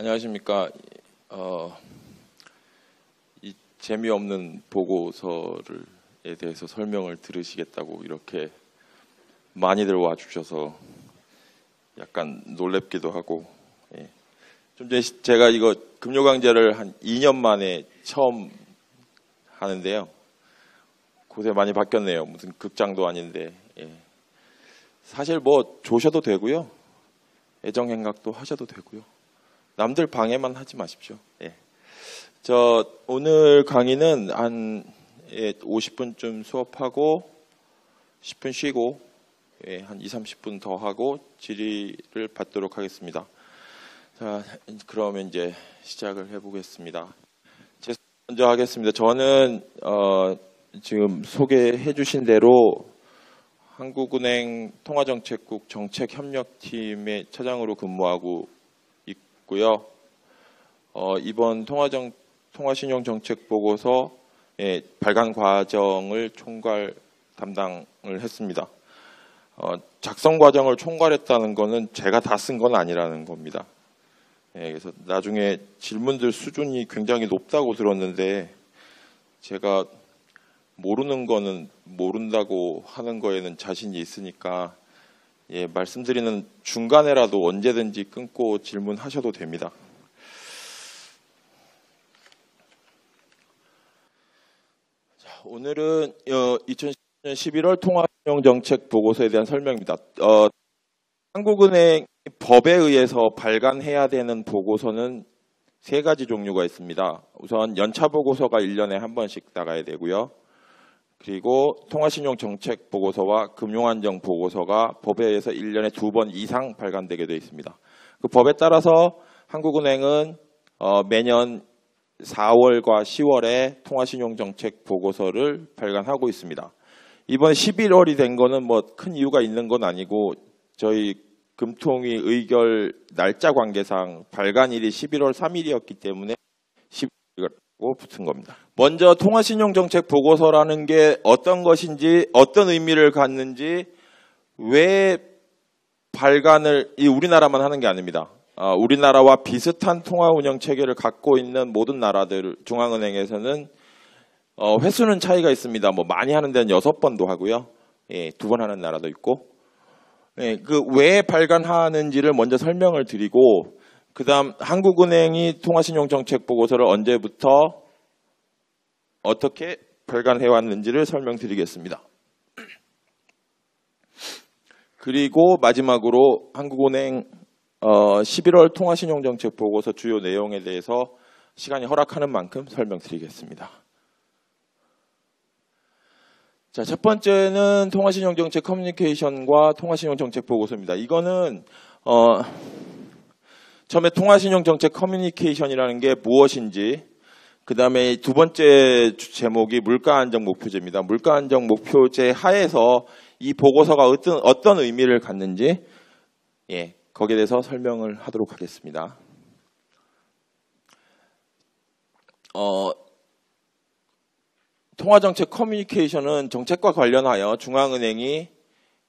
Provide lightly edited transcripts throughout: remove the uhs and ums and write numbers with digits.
안녕하십니까. 이 재미없는 보고서에 대해서 설명을 들으시겠다고 이렇게 많이들 와주셔서 약간 놀랍기도 하고, 예. 좀 전에 제가 이거 금요강좌를 한 2년 만에 처음 하는데요. 곳에 많이 바뀌었네요. 무슨 극장도 아닌데, 예. 사실 뭐 조셔도 되고요. 애정행각도 하셔도 되고요. 남들 방해만 하지 마십시오. 예. 오늘 강의는 한 50분쯤 수업하고 10분 쉬고, 예, 한 20-30분 더 하고 질의를 받도록 하겠습니다. 자, 그러면 이제 시작을 해보겠습니다. 제 먼저 하겠습니다. 저는 지금 소개해 주신 대로 한국은행 통화정책국 정책협력팀의 차장으로 근무하고 있고요. 이번 통화신용정책보고서 발간 과정을 총괄 담당을 했습니다. 작성 과정을 총괄했다는 것은 제가 다 쓴 건 아니라는 겁니다. 그래서 나중에 질문들 수준이 굉장히 높다고 들었는데 제가 모르는 거는 모른다고 하는 거에는 자신이 있으니까, 예, 말씀드리는 중간에라도 언제든지 끊고 질문하셔도 됩니다. 자, 오늘은 2010년 11월 통화신용정책 보고서에 대한 설명입니다. 한국은행 법에 의해서 발간해야 되는 보고서는 3가지 종류가 있습니다. 우선 연차 보고서가 1년에 한 번씩 나가야 되고요. 그리고 통화신용정책 보고서와 금융안정 보고서가 법에 의해서 1년에 2번 이상 발간되게 되어 있습니다. 그 법에 따라서 한국은행은 매년 4월과 10월에 통화신용정책 보고서를 발간하고 있습니다. 이번 11월이 된 거는 뭐 큰 이유가 있는 건 아니고 저희 금통위 의결 날짜 관계상 발간일이 11월 3일이었기 때문에 11월이라고 붙은 겁니다. 먼저 통화신용정책 보고서라는 게 어떤 것인지, 어떤 의미를 갖는지, 왜 발간을 우리나라만 하는 게 아닙니다. 우리나라와 비슷한 통화운영 체계를 갖고 있는 모든 나라들 중앙은행에서는 횟수는 차이가 있습니다. 뭐 많이 하는 데는 6번도 하고요. 예, 2번 하는 나라도 있고. 예, 왜 발간하는지를 먼저 설명을 드리고, 그다음 한국은행이 통화신용정책 보고서를 언제부터 어떻게 발간해 왔는지를 설명드리겠습니다. 그리고 마지막으로 한국은행 11월 통화신용정책 보고서 주요 내용에 대해서 시간이 허락하는 만큼 설명드리겠습니다. 자, 첫 번째는 통화신용정책 커뮤니케이션과 통화신용정책 보고서입니다. 이거는 처음에 통화신용정책 커뮤니케이션이라는 게 무엇인지, 그 다음에 두 번째 제목이 물가안정목표제입니다. 물가안정목표제 하에서 이 보고서가 어떤 의미를 갖는지, 예, 거기에 대해서 설명을 하도록 하겠습니다. 통화정책 커뮤니케이션은 정책과 관련하여 중앙은행이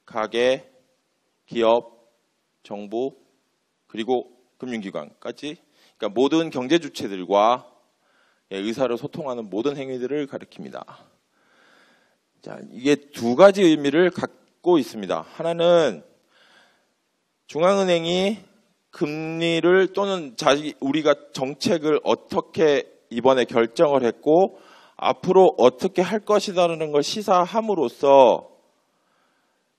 가계, 기업, 정부, 그리고 금융기관까지, 그러니까 모든 경제 주체들과 의사를 소통하는 모든 행위들을 가리킵니다. 자, 이게 2가지 의미를 갖고 있습니다. 하나는 중앙은행이 금리를 또는 우리가 정책을 어떻게 이번에 결정을 했고 앞으로 어떻게 할 것이라는 걸 시사함으로써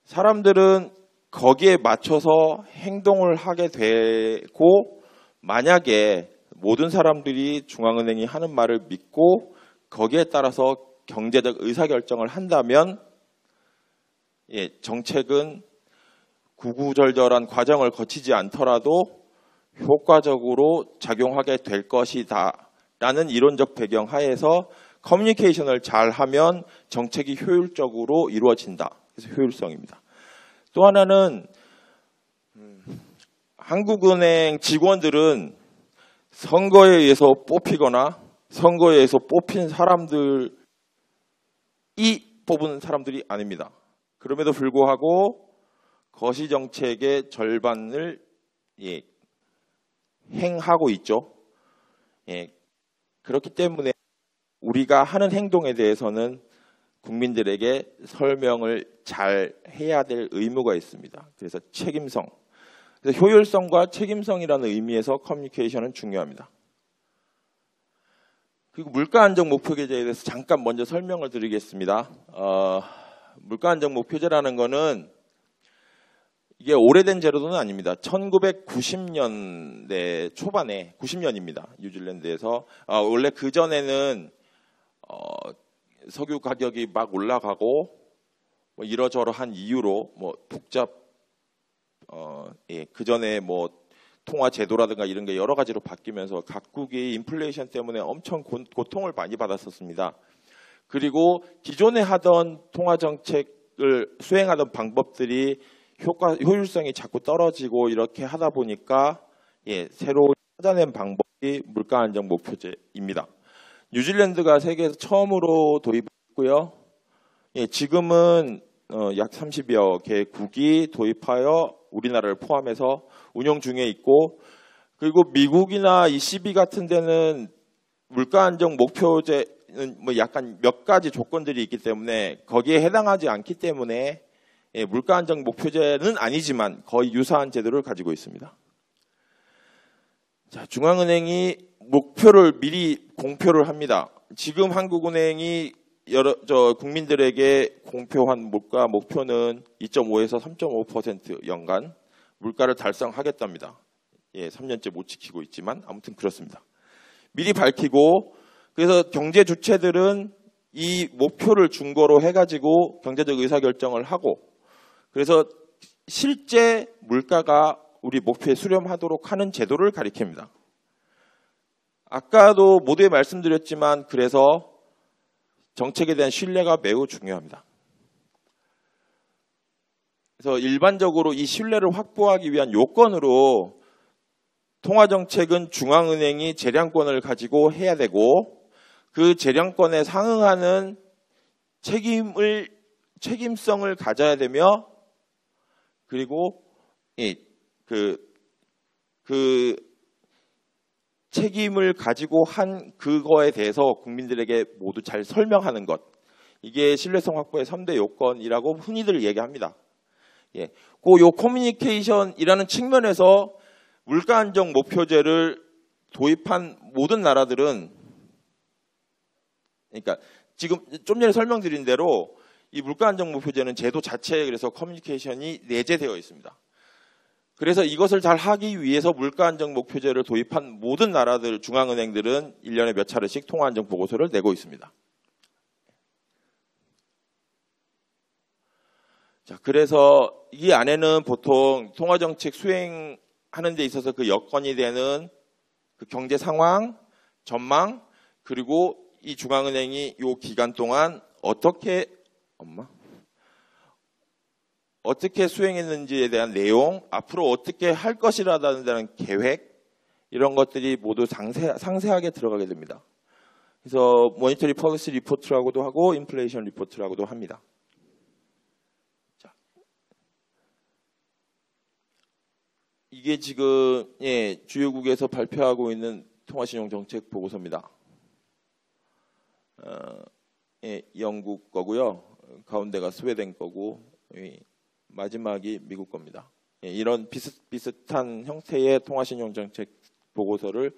사람들은 거기에 맞춰서 행동을 하게 되고, 만약에 모든 사람들이 중앙은행이 하는 말을 믿고 거기에 따라서 경제적 의사결정을 한다면, 예, 정책은 구구절절한 과정을 거치지 않더라도 효과적으로 작용하게 될 것이다 라는 이론적 배경 하에서 커뮤니케이션을 잘하면 정책이 효율적으로 이루어진다. 그래서 효율성입니다. 또 하나는 한국은행 직원들은 선거에 의해서 뽑히거나 선거에 의해서 뽑힌 사람들이 뽑은 사람들이 아닙니다. 그럼에도 불구하고 거시정책의 절반을 행하고 있죠. 예, 그렇기 때문에 우리가 하는 행동에 대해서는 국민들에게 설명을 잘 해야 될 의무가 있습니다. 그래서 책임성, 그래서 효율성과 책임성이라는 의미에서 커뮤니케이션은 중요합니다. 그리고 물가 안정 목표제에 대해서 잠깐 먼저 설명을 드리겠습니다. 물가 안정 목표제라는 거는 이게 오래된 제도는 아닙니다. 1990년대 초반에 90년입니다. 뉴질랜드에서 원래 그 전에는 석유 가격이 막 올라가고 뭐 이러저러한 이유로 뭐 그 전에 뭐 통화 제도라든가 이런 게 여러 가지로 바뀌면서 각국이 인플레이션 때문에 엄청 고통을 많이 받았었습니다. 그리고 기존에 하던 통화 정책을 수행하던 방법들이 효율성이 자꾸 떨어지고 이렇게 하다 보니까 새로 찾아낸 방법이 물가 안정 목표제입니다. 뉴질랜드가 세계에서 처음으로 도입했고요. 지금은 약 30여 개국이 도입하여 우리나라를 포함해서 운영 중에 있고, 그리고 미국이나 ECB 같은 데는 물가 안정 목표제는 뭐 약간 몇 가지 조건들이 있기 때문에 거기에 해당하지 않기 때문에 물가 안정 목표제는 아니지만 거의 유사한 제도를 가지고 있습니다. 자, 중앙은행이 목표를 미리 공표를 합니다. 지금 한국은행이 국민들에게 공표한 물가 목표는 2.5에서 3.5% 연간 물가를 달성하겠답니다. 3년째 못 지키고 있지만 아무튼 그렇습니다. 미리 밝히고, 그래서 경제 주체들은 이 목표를 중거로 해가지고 경제적 의사결정을 하고, 그래서 실제 물가가 우리 목표에 수렴하도록 하는 제도를 가리킵니다. 아까도 모두에 말씀드렸지만 그래서 정책에 대한 신뢰가 매우 중요합니다. 그래서 일반적으로 이 신뢰를 확보하기 위한 요건으로 통화정책은 중앙은행이 재량권을 가지고 해야 되고, 그 재량권에 상응하는 책임성을 가져야 되며, 그리고 그 책임을 가지고 한 그거에 대해서 국민들에게 모두 잘 설명하는 것, 이게 신뢰성 확보의 3대 요건이라고 흔히들 얘기합니다. 요 커뮤니케이션이라는 측면에서 물가 안정 목표제를 도입한 모든 나라들은, 그러니까 지금 좀 전에 설명드린 대로 이 물가 안정 목표제는 제도 자체에 그래서 커뮤니케이션이 내재되어 있습니다. 그래서 이것을 잘 하기 위해서 물가 안정 목표제를 도입한 모든 나라들, 중앙은행들은 1년에 몇 차례씩 통화 안정 보고서를 내고 있습니다. 자, 그래서 이 안에는 보통 통화 정책 수행하는 데 있어서 그 여건이 되는 그 경제 상황, 전망, 그리고 이 중앙은행이 이 기간 동안 어떻게 수행했는지에 대한 내용, 앞으로 어떻게 할 것이라는 데는 계획, 이런 것들이 모두 상세하게 들어가게 됩니다. 그래서 모니터리 폴리시 리포트라고도 하고 인플레이션 리포트라고도 합니다. 자, 이게 지금 주요국에서 발표하고 있는 통화신용정책 보고서입니다. 영국 거고요. 가운데가 스웨덴 거고, 마지막이 미국 겁니다. 이런 비슷한 형태의 통화신용정책 보고서를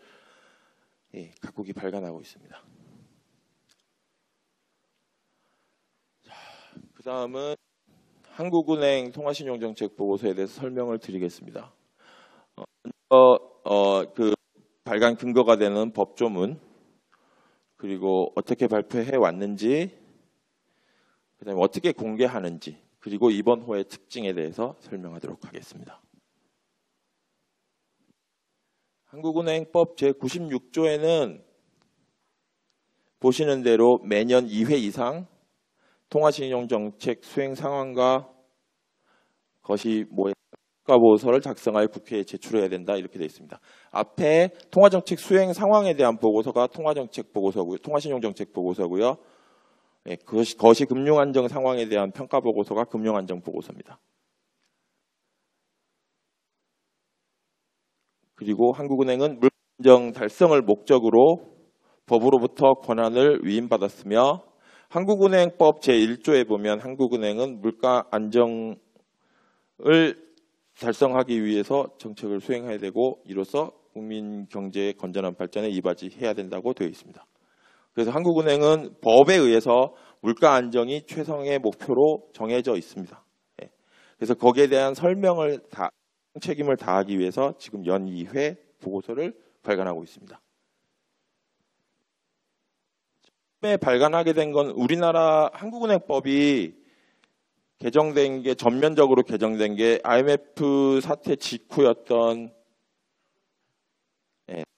각국이 발간하고 있습니다. 그 다음은 한국은행 통화신용정책 보고서에 대해서 설명을 드리겠습니다. 그 발간 근거가 되는 법조문, 그리고 어떻게 발표해 왔는지, 그다음에 어떻게 공개하는지, 그리고 이번 호의 특징에 대해서 설명하도록 하겠습니다. 한국은행법 제96조에는 보시는 대로 매년 2회 이상 통화신용정책 수행 상황과 것이 평가보고서를 작성하여 국회에 제출해야 된다, 이렇게 되어 있습니다. 앞에 통화정책 수행 상황에 대한 보고서가 통화정책 보고서고요, 통화신용정책 보고서고요. 그것이 금융안정 상황에 대한 평가보고서가 금융안정 보고서입니다. 그리고 한국은행은 물가 안정 달성을 목적으로 법으로부터 권한을 위임받았으며 한국은행법 제1조에 보면 한국은행은 물가 안정을 달성하기 위해서 정책을 수행해야 되고 이로써 국민 경제의 건전한 발전에 이바지해야 된다고 되어 있습니다. 그래서 한국은행은 법에 의해서 물가 안정이 최상의 목표로 정해져 있습니다. 그래서 거기에 대한 설명을 책임을 다하기 위해서 지금 연 2회 보고서를 발간하고 있습니다. 처음에 발간하게 된 건 우리나라 한국은행법이 개정된 게 전면적으로 개정된 게 IMF 사태 직후였던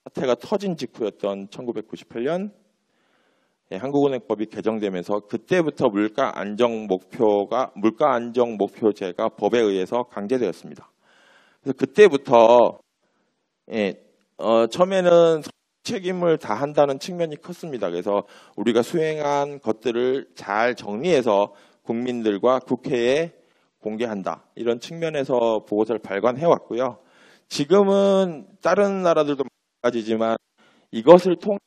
사태가 터진 직후였던 1998년 한국은행법이 개정되면서 그때부터 물가 안정 목표제가 법에 의해서 강제되었습니다. 그래서 그때부터 처음에는 책임을 다한다는 측면이 컸습니다. 그래서 우리가 수행한 것들을 잘 정리해서 국민들과 국회에 공개한다. 이런 측면에서 보고서를 발간해 왔고요. 지금은 다른 나라들도 마찬가지지만 이것을 통해서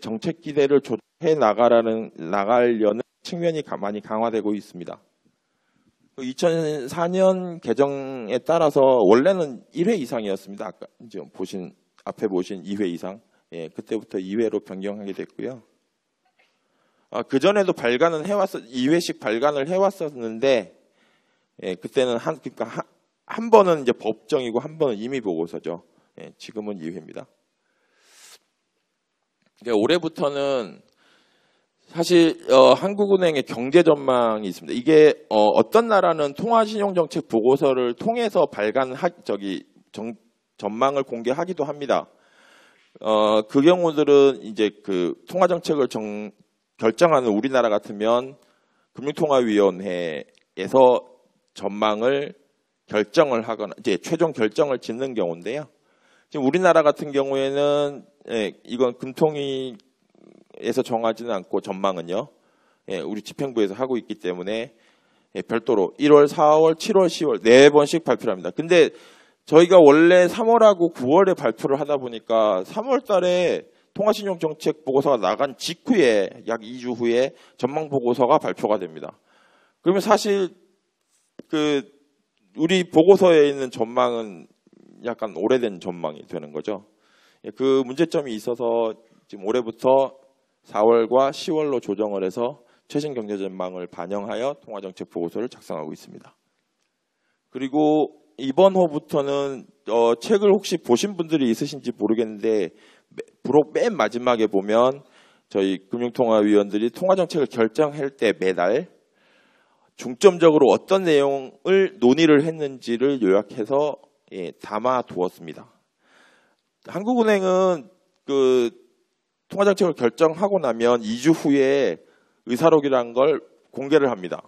정책 기대를 조정해 나가려는 측면이 많이 강화되고 있습니다. 2004년 개정에 따라서 원래는 1회 이상이었습니다. 아까 이제 앞에 보신 2회 이상. 그때부터 2회로 변경하게 됐고요. 그 전에도 발간은 2회씩 발간을 해왔었는데, 그때는 그러니까 한 번은 이제 법정이고 한 번은 임의 보고서죠. 지금은 2회입니다. 올해부터는 사실 한국은행의 경제 전망이 있습니다. 이게 어떤 나라는 통화신용정책 보고서를 통해서 전망을 공개하기도 합니다. 그 경우들은 이제 그 통화정책을 결정하는 우리나라 같으면 금융통화위원회에서 전망을 결정을 하거나 이제 최종 결정을 짓는 경우인데요. 지금 우리나라 같은 경우에는 이건 금통위에서 정하지는 않고 전망은요. 우리 집행부에서 하고 있기 때문에 별도로 1월, 4월, 7월, 10월 4번씩 발표를 합니다. 근데 저희가 원래 3월하고 9월에 발표를 하다 보니까 3월 달에 통화신용정책 보고서가 나간 직후에 약 2주 후에 전망보고서가 발표가 됩니다. 그러면 사실 우리 보고서에 있는 전망은 약간 오래된 전망이 되는 거죠. 그 문제점이 있어서 지금 올해부터 4월과 10월로 조정을 해서 최신 경제 전망을 반영하여 통화정책 보고서를 작성하고 있습니다. 그리고 이번 호부터는 책을 혹시 보신 분들이 있으신지 모르겠는데 부록 맨 마지막에 보면 저희 금융통화위원들이 통화정책을 결정할 때 매달 중점적으로 어떤 내용을 논의를 했는지를 요약해서 담아 두었습니다. 한국은행은 그 통화정책을 결정하고 나면 2주 후에 의사록이라는 걸 공개를 합니다.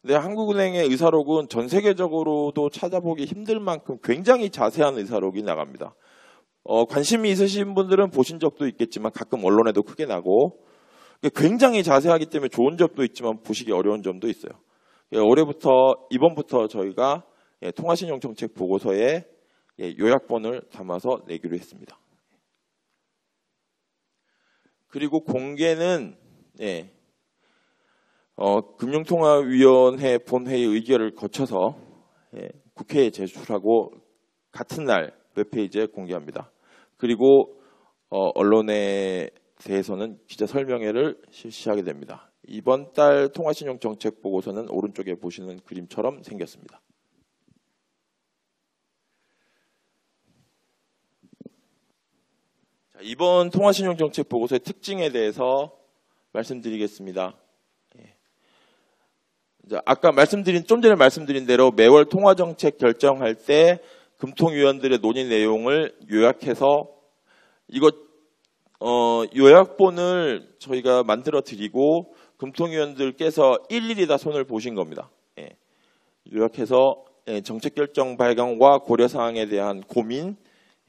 근데 한국은행의 의사록은 전 세계적으로도 찾아보기 힘들 만큼 굉장히 자세한 의사록이 나갑니다. 관심이 있으신 분들은 보신 적도 있겠지만 가끔 언론에도 크게 나고 굉장히 자세하기 때문에 좋은 점도 있지만 보시기 어려운 점도 있어요. 이번부터 저희가 통화신용정책 보고서에 요약본을 담아서 내기로 했습니다. 그리고 공개는 금융통화위원회 본회의 의결을 거쳐서 국회에 제출하고 같은 날 웹페이지에 공개합니다. 그리고 언론에 대해서는 기자 설명회를 실시하게 됩니다. 이번 달 통화신용정책 보고서는 오른쪽에 보시는 그림처럼 생겼습니다. 자, 이번 통화신용정책 보고서의 특징에 대해서 말씀드리겠습니다. 아까 좀 전에 말씀드린 대로 매월 통화정책 결정할 때 금통위원들의 논의 내용을 요약해서 요약본을 저희가 만들어 드리고 금통위원들께서 일일이 다 손을 보신 겁니다. 요약해서 정책 결정 발견과 고려사항에 대한 고민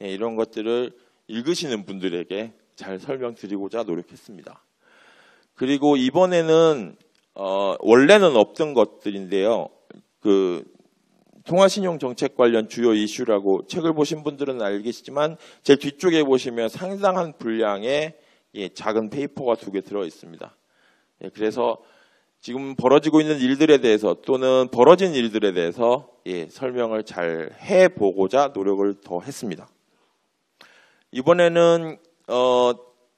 이런 것들을 읽으시는 분들에게 잘 설명드리고자 노력했습니다. 그리고 이번에는 원래는 없던 것들인데요. 통화신용 정책 관련 주요 이슈라고 책을 보신 분들은 알겠지만 제일 뒤쪽에 보시면 상당한 분량의 작은 페이퍼가 2개 들어 있습니다. 그래서 지금 벌어지고 있는 일들에 대해서 또는 벌어진 일들에 대해서 설명을 잘 해보고자 노력을 더 했습니다. 이번에는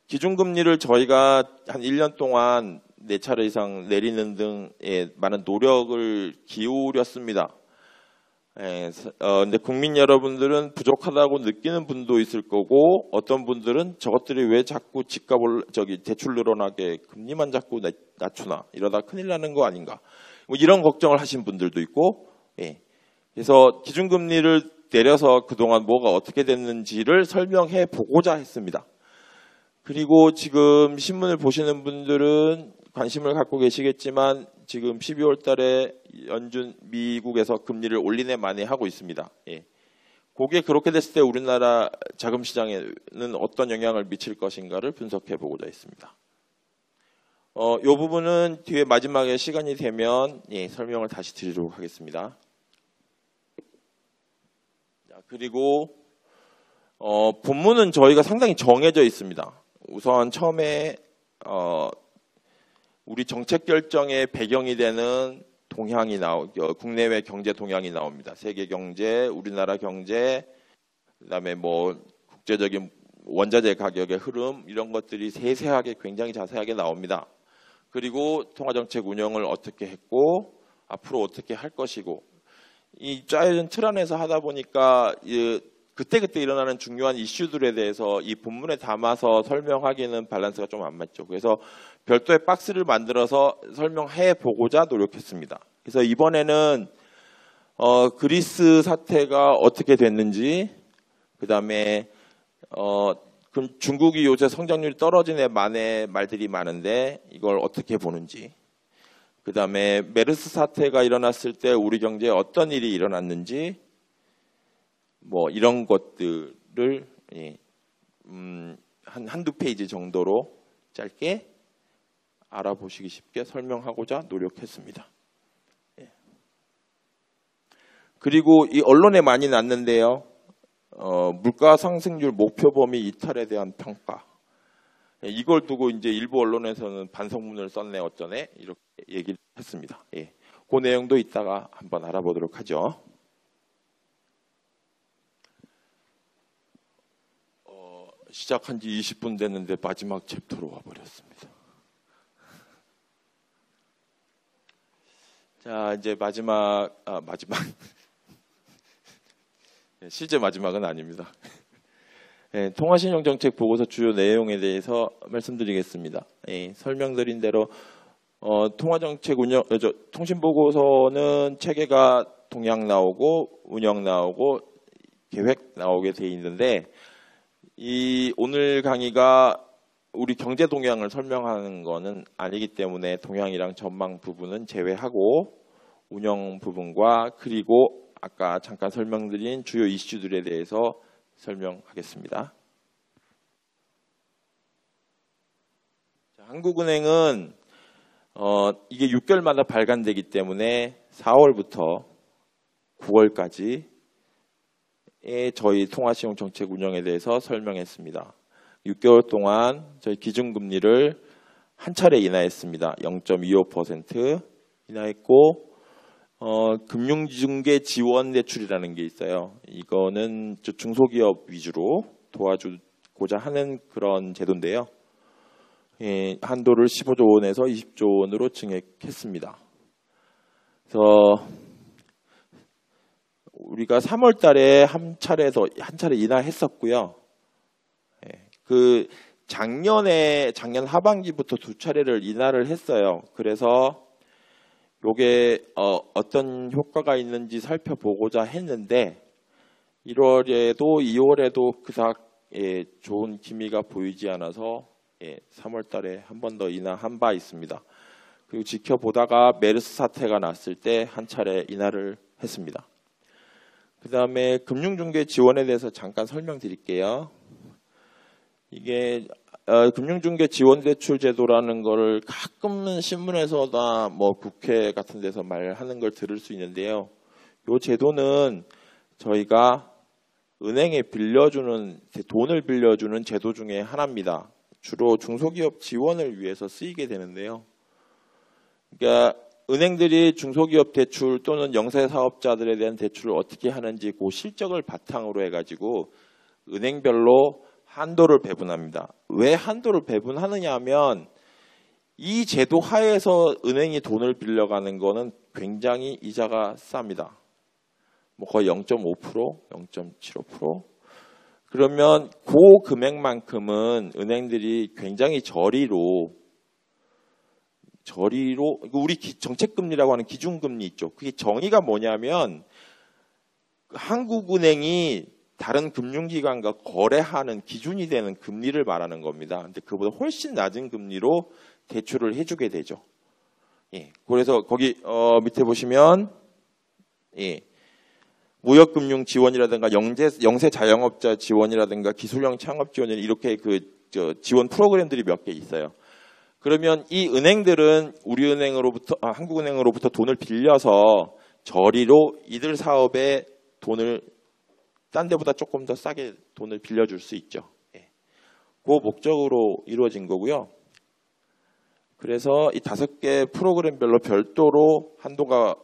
기준금리를 저희가 한 1년 동안 4차례 이상 내리는 등의 많은 노력을 기울였습니다. 근데 국민 여러분들은 부족하다고 느끼는 분도 있을 거고 어떤 분들은 저것들이 왜 자꾸 대출 늘어나게 금리만 자꾸 낮추나 이러다 큰일 나는 거 아닌가 뭐 이런 걱정을 하신 분들도 있고 그래서 기준금리를 내려서 그동안 뭐가 어떻게 됐는지를 설명해 보고자 했습니다. 그리고 지금 신문을 보시는 분들은 관심을 갖고 계시겠지만 지금 12월 달에 연준 미국에서 금리를 올리네 마네 하고 있습니다. 그게 그렇게 됐을 때 우리나라 자금 시장에는 어떤 영향을 미칠 것인가를 분석해 보고자 했습니다. 이 부분은 뒤에 마지막에 시간이 되면 설명을 다시 드리도록 하겠습니다. 그리고 본문은 저희가 상당히 정해져 있습니다. 우선 처음에 우리 정책 결정의 배경이 되는 동향이 국내외 경제 동향이 나옵니다. 세계 경제, 우리나라 경제, 그다음에 뭐 국제적인 원자재 가격의 흐름 이런 것들이 세세하게 굉장히 자세하게 나옵니다. 그리고 통화정책 운영을 어떻게 했고 앞으로 어떻게 할 것이고 이 짜여진 틀 안에서 하다 보니까 그때그때 일어나는 중요한 이슈들에 대해서 이 본문에 담아서 설명하기는 밸런스가 좀 안 맞죠. 그래서 별도의 박스를 만들어서 설명해 보고자 노력했습니다. 그래서 이번에는 그리스 사태가 어떻게 됐는지, 그 다음에 중국이 요새 성장률이 떨어지네 마네 말들이 많은데 이걸 어떻게 보는지, 그 다음에 메르스 사태가 일어났을 때 우리 경제에 어떤 일이 일어났는지, 뭐 이런 것들을 한두 페이지 정도로 짧게 알아보시기 쉽게 설명하고자 노력했습니다. 그리고 이 언론에 많이 났는데요. 물가 상승률 목표 범위 이탈에 대한 평가. 이걸 두고 이제 일부 언론에서는 반성문을 썼네 어쩌네 이렇게 얘기를 했습니다. 그 내용도 이따가 한번 알아보도록 하죠. 시작한 지 20분 됐는데 마지막 챕터로 와버렸습니다. 자, 이제 마지막 실제 마지막은 아닙니다. 통화신용정책 보고서 주요 내용에 대해서 말씀드리겠습니다. 설명드린 대로 통화정책 통신보고서는 체계가 동향 나오고 운영 나오고 계획 나오게 돼 있는데 오늘 강의가 우리 경제 동향을 설명하는 거는 아니기 때문에 동향이랑 전망 부분은 제외하고 운영 부분과 그리고 아까 잠깐 설명드린 주요 이슈들에 대해서 설명하겠습니다. 자, 한국은행은 이게 6개월마다 발간되기 때문에 4월부터 9월까지 저희 통화신용 정책 운영에 대해서 설명했습니다. 6개월 동안 저희 기준금리를 한 차례 인하했습니다. 0.25% 인하했고 금융중개 지원 대출이라는 게 있어요. 이거는 중소기업 위주로 도와주고자 하는 그런 제도인데요. 한도를 15조 원에서 20조 원으로 증액했습니다. 그래서 우리가 3월 달에 한 차례 인하했었고요. 작년 하반기부터 2차례를 인하를 했어요. 그래서 요게 어떤 효과가 있는지 살펴보고자 했는데 1월에도 2월에도 그닥 좋은 기미가 보이지 않아서 3월 달에 한 번 더 인하한 바 있습니다. 그리고 지켜보다가 메르스 사태가 났을 때 한 차례 인하를 했습니다. 그 다음에 금융중개 지원에 대해서 잠깐 설명드릴게요. 이게 금융중개 지원대출 제도라는 거를 가끔은 신문에서나 뭐 국회 같은 데서 말하는 걸 들을 수 있는데요. 이 제도는 저희가 은행에 돈을 빌려주는 제도 중에 하나입니다. 주로 중소기업 지원을 위해서 쓰이게 되는데요. 그러니까 은행들이 중소기업 대출 또는 영세사업자들에 대한 대출을 어떻게 하는지 그 실적을 바탕으로 해가지고 은행별로 한도를 배분합니다. 왜 한도를 배분하느냐 하면 이 제도 하에서 은행이 돈을 빌려가는 거는 굉장히 이자가 쌉니다. 뭐 거의 0.5%, 0.75%. 그러면 그 금액만큼은 은행들이 굉장히 저리로 우리 정책금리라고 하는 기준금리 있죠. 그게 정의가 뭐냐면 한국은행이 다른 금융기관과 거래하는 기준이 되는 금리를 말하는 겁니다. 근데 그보다 훨씬 낮은 금리로 대출을 해주게 되죠. 예, 그래서 거기 밑에 보시면 예, 무역금융 지원이라든가 영세 자영업자 지원이라든가 기술형 창업 지원이 이렇게 지원 프로그램들이 몇 개 있어요. 그러면 이 은행들은 한국은행으로부터 돈을 빌려서 저리로 이들 사업에 돈을 딴 데보다 조금 더 싸게 돈을 빌려줄 수 있죠. 예. 그 목적으로 이루어진 거고요. 그래서 이 5개 프로그램별로 별도로 한도가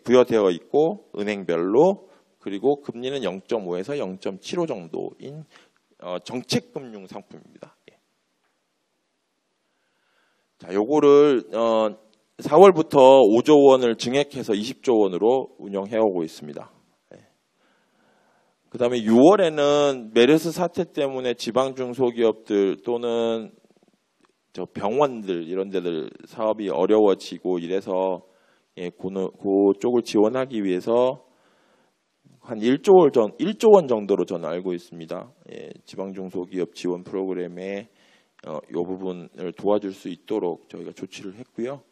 부여되어 있고 은행별로 그리고 금리는 0.5에서 0.75 정도인 정책금융 상품입니다. 예. 자, 요거를 4월부터 5조 원을 증액해서 20조 원으로 운영해 오고 있습니다. 그 다음에 6월에는 메르스 사태 때문에 지방 중소기업들 또는 병원들 이런 데들 사업이 어려워지고 이래서 그쪽을 지원하기 위해서 한 1조 원 정도로 저는 알고 있습니다. 지방 중소기업 지원 프로그램에 이 부분을 도와줄 수 있도록 저희가 조치를 했고요.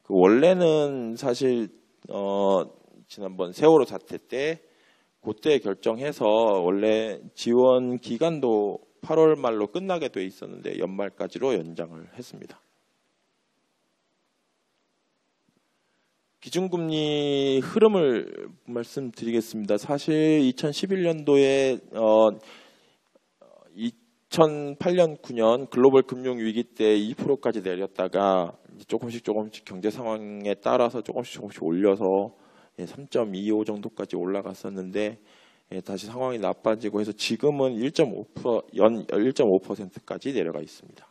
원래는 사실 지난번 세월호 사태 때 그때 결정해서 원래 지원 기간도 8월 말로 끝나게 돼 있었는데 연말까지로 연장을 했습니다. 기준금리 흐름을 말씀드리겠습니다. 사실 2011년도에 2008년, 9년 글로벌 금융위기 때 2%까지 내렸다가 조금씩 경제 상황에 따라서 조금씩 올려서 3.25 정도까지 올라갔었는데 다시 상황이 나빠지고 해서 지금은 1.5%까지 내려가 있습니다.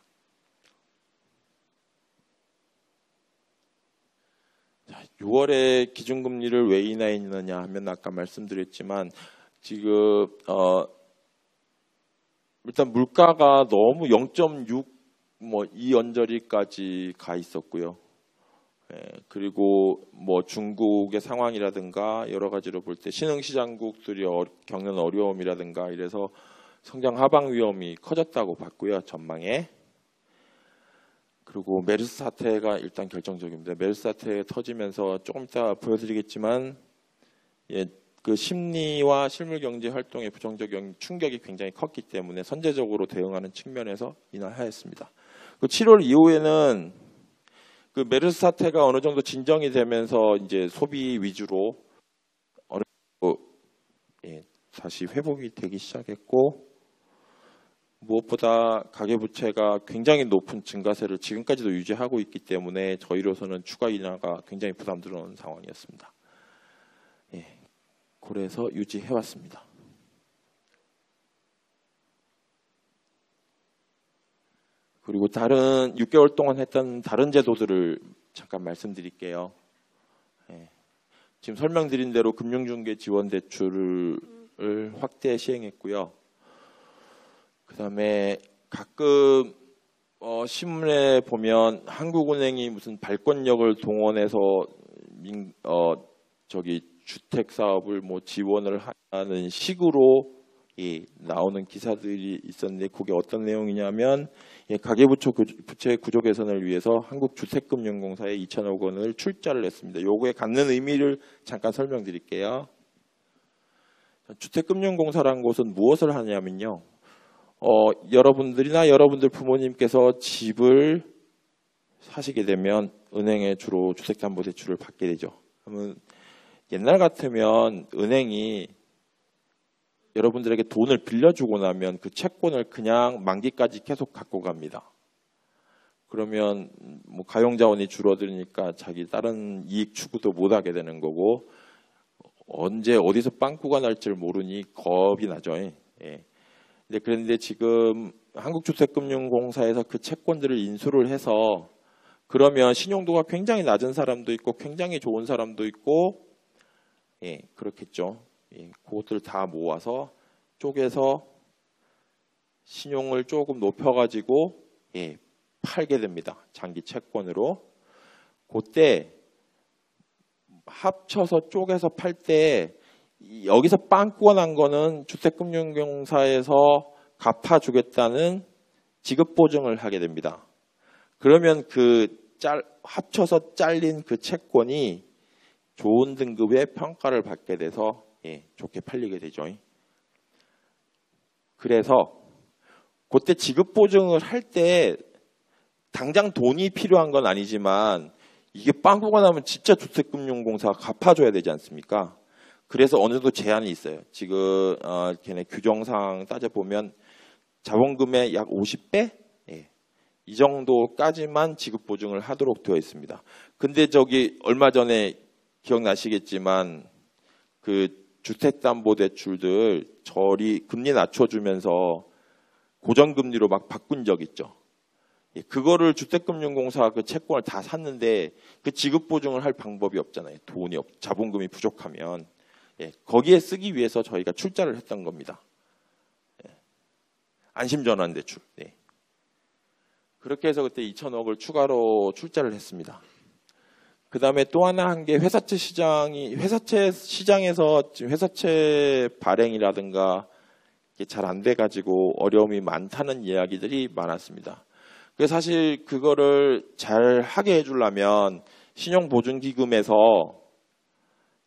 자, 6월에 기준금리를 왜 인하했느냐 하면 아까 말씀드렸지만 지금 일단 물가가 너무 0.6 이 언저리까지 가 있었고요. 그리고 중국의 상황이라든가 여러 가지로 볼 때 신흥시장국들이 겪는 어려움이라든가 이래서 성장 하방 위험이 커졌다고 봤고요. 전망에. 그리고 메르스 사태가 일단 결정적입니다. 메르스 사태 터지면서 조금 이따 보여드리겠지만 그 심리와 실물 경제 활동의 부정적 충격이 굉장히 컸기 때문에 선제적으로 대응하는 측면에서 인하하였습니다. 그 7월 이후에는 그 메르스 사태가 어느 정도 진정이 되면서 이제 소비 위주로 어느 정도 다시 회복이 되기 시작했고 무엇보다 가계부채가 굉장히 높은 증가세를 지금까지도 유지하고 있기 때문에 저희로서는 추가 인하가 굉장히 부담스러운 상황이었습니다. 그래서 유지해왔습니다. 그리고 다른 6개월 동안 했던 다른 제도들을 잠깐 말씀드릴게요. 지금 설명드린 대로 금융중개 지원 대출을 확대 시행했고요. 그 다음에 가끔 신문에 보면 한국은행이 무슨 발권력을 동원해서 주택 사업을 지원을 하는 식으로 나오는 기사들이 있었는데 그게 어떤 내용이냐면 가계부채 구조 개선을 위해서 한국주택금융공사에 2천억 원을 출자를 했습니다. 요거에 갖는 의미를 잠깐 설명드릴게요. 주택금융공사라는 곳은 무엇을 하냐면요. 여러분들이나 여러분들 부모님께서 집을 사시게 되면 은행에 주로 주택담보대출을 받게 되죠. 그러면 옛날 같으면 은행이 여러분들에게 돈을 빌려주고 나면 그 채권을 그냥 만기까지 계속 갖고 갑니다. 그러면 뭐 가용자원이 줄어드니까 자기 다른 이익 추구도 못하게 되는 거고 언제 어디서 빵꾸가 날지를 모르니 겁이 나죠. 예. 그런데 지금 한국주택금융공사에서 그 채권들을 인수를 해서 그러면 신용도가 굉장히 낮은 사람도 있고 굉장히 좋은 사람도 있고 예, 그렇겠죠. 예, 그것들 다 모아서 쪼개서 신용을 조금 높여가지고 예, 팔게 됩니다. 장기 채권으로. 그때 합쳐서 쪼개서 팔 때 여기서 빵꾸가 난 거는 주택금융공사에서 갚아주겠다는 지급보증을 하게 됩니다. 그러면 합쳐서 잘린 그 채권이 좋은 등급의 평가를 받게 돼서 예, 좋게 팔리게 되죠. 그래서 그때 지급보증을 할 때 당장 돈이 필요한 건 아니지만 이게 빵꾸가 나면 진짜 주택금융공사가 갚아줘야 되지 않습니까? 그래서 어느 정도 제한이 있어요. 지금 걔네 규정상 따져보면 자본금의 약 50배? 예. 이 정도까지만 지급보증을 하도록 되어 있습니다. 근데 저기 얼마 전에 기억나시겠지만 그 주택담보대출들 금리 낮춰주면서 고정금리로 막 바꾼 적 있죠. 예, 그거를 주택금융공사가 그 채권을 다 샀는데 그 지급보증을 할 방법이 없잖아요. 자본금이 부족하면. 예, 거기에 쓰기 위해서 저희가 출자를 했던 겁니다. 예, 안심전환대출. 네. 그렇게 해서 그때 2천억을 추가로 출자를 했습니다. 그 다음에 또 하나 한 게 회사채 시장에서 지금 회사채 발행이라든가 잘 안 돼가지고 어려움이 많다는 이야기들이 많았습니다. 그래서 사실 그거를 잘 하게 해주려면 신용보증기금에서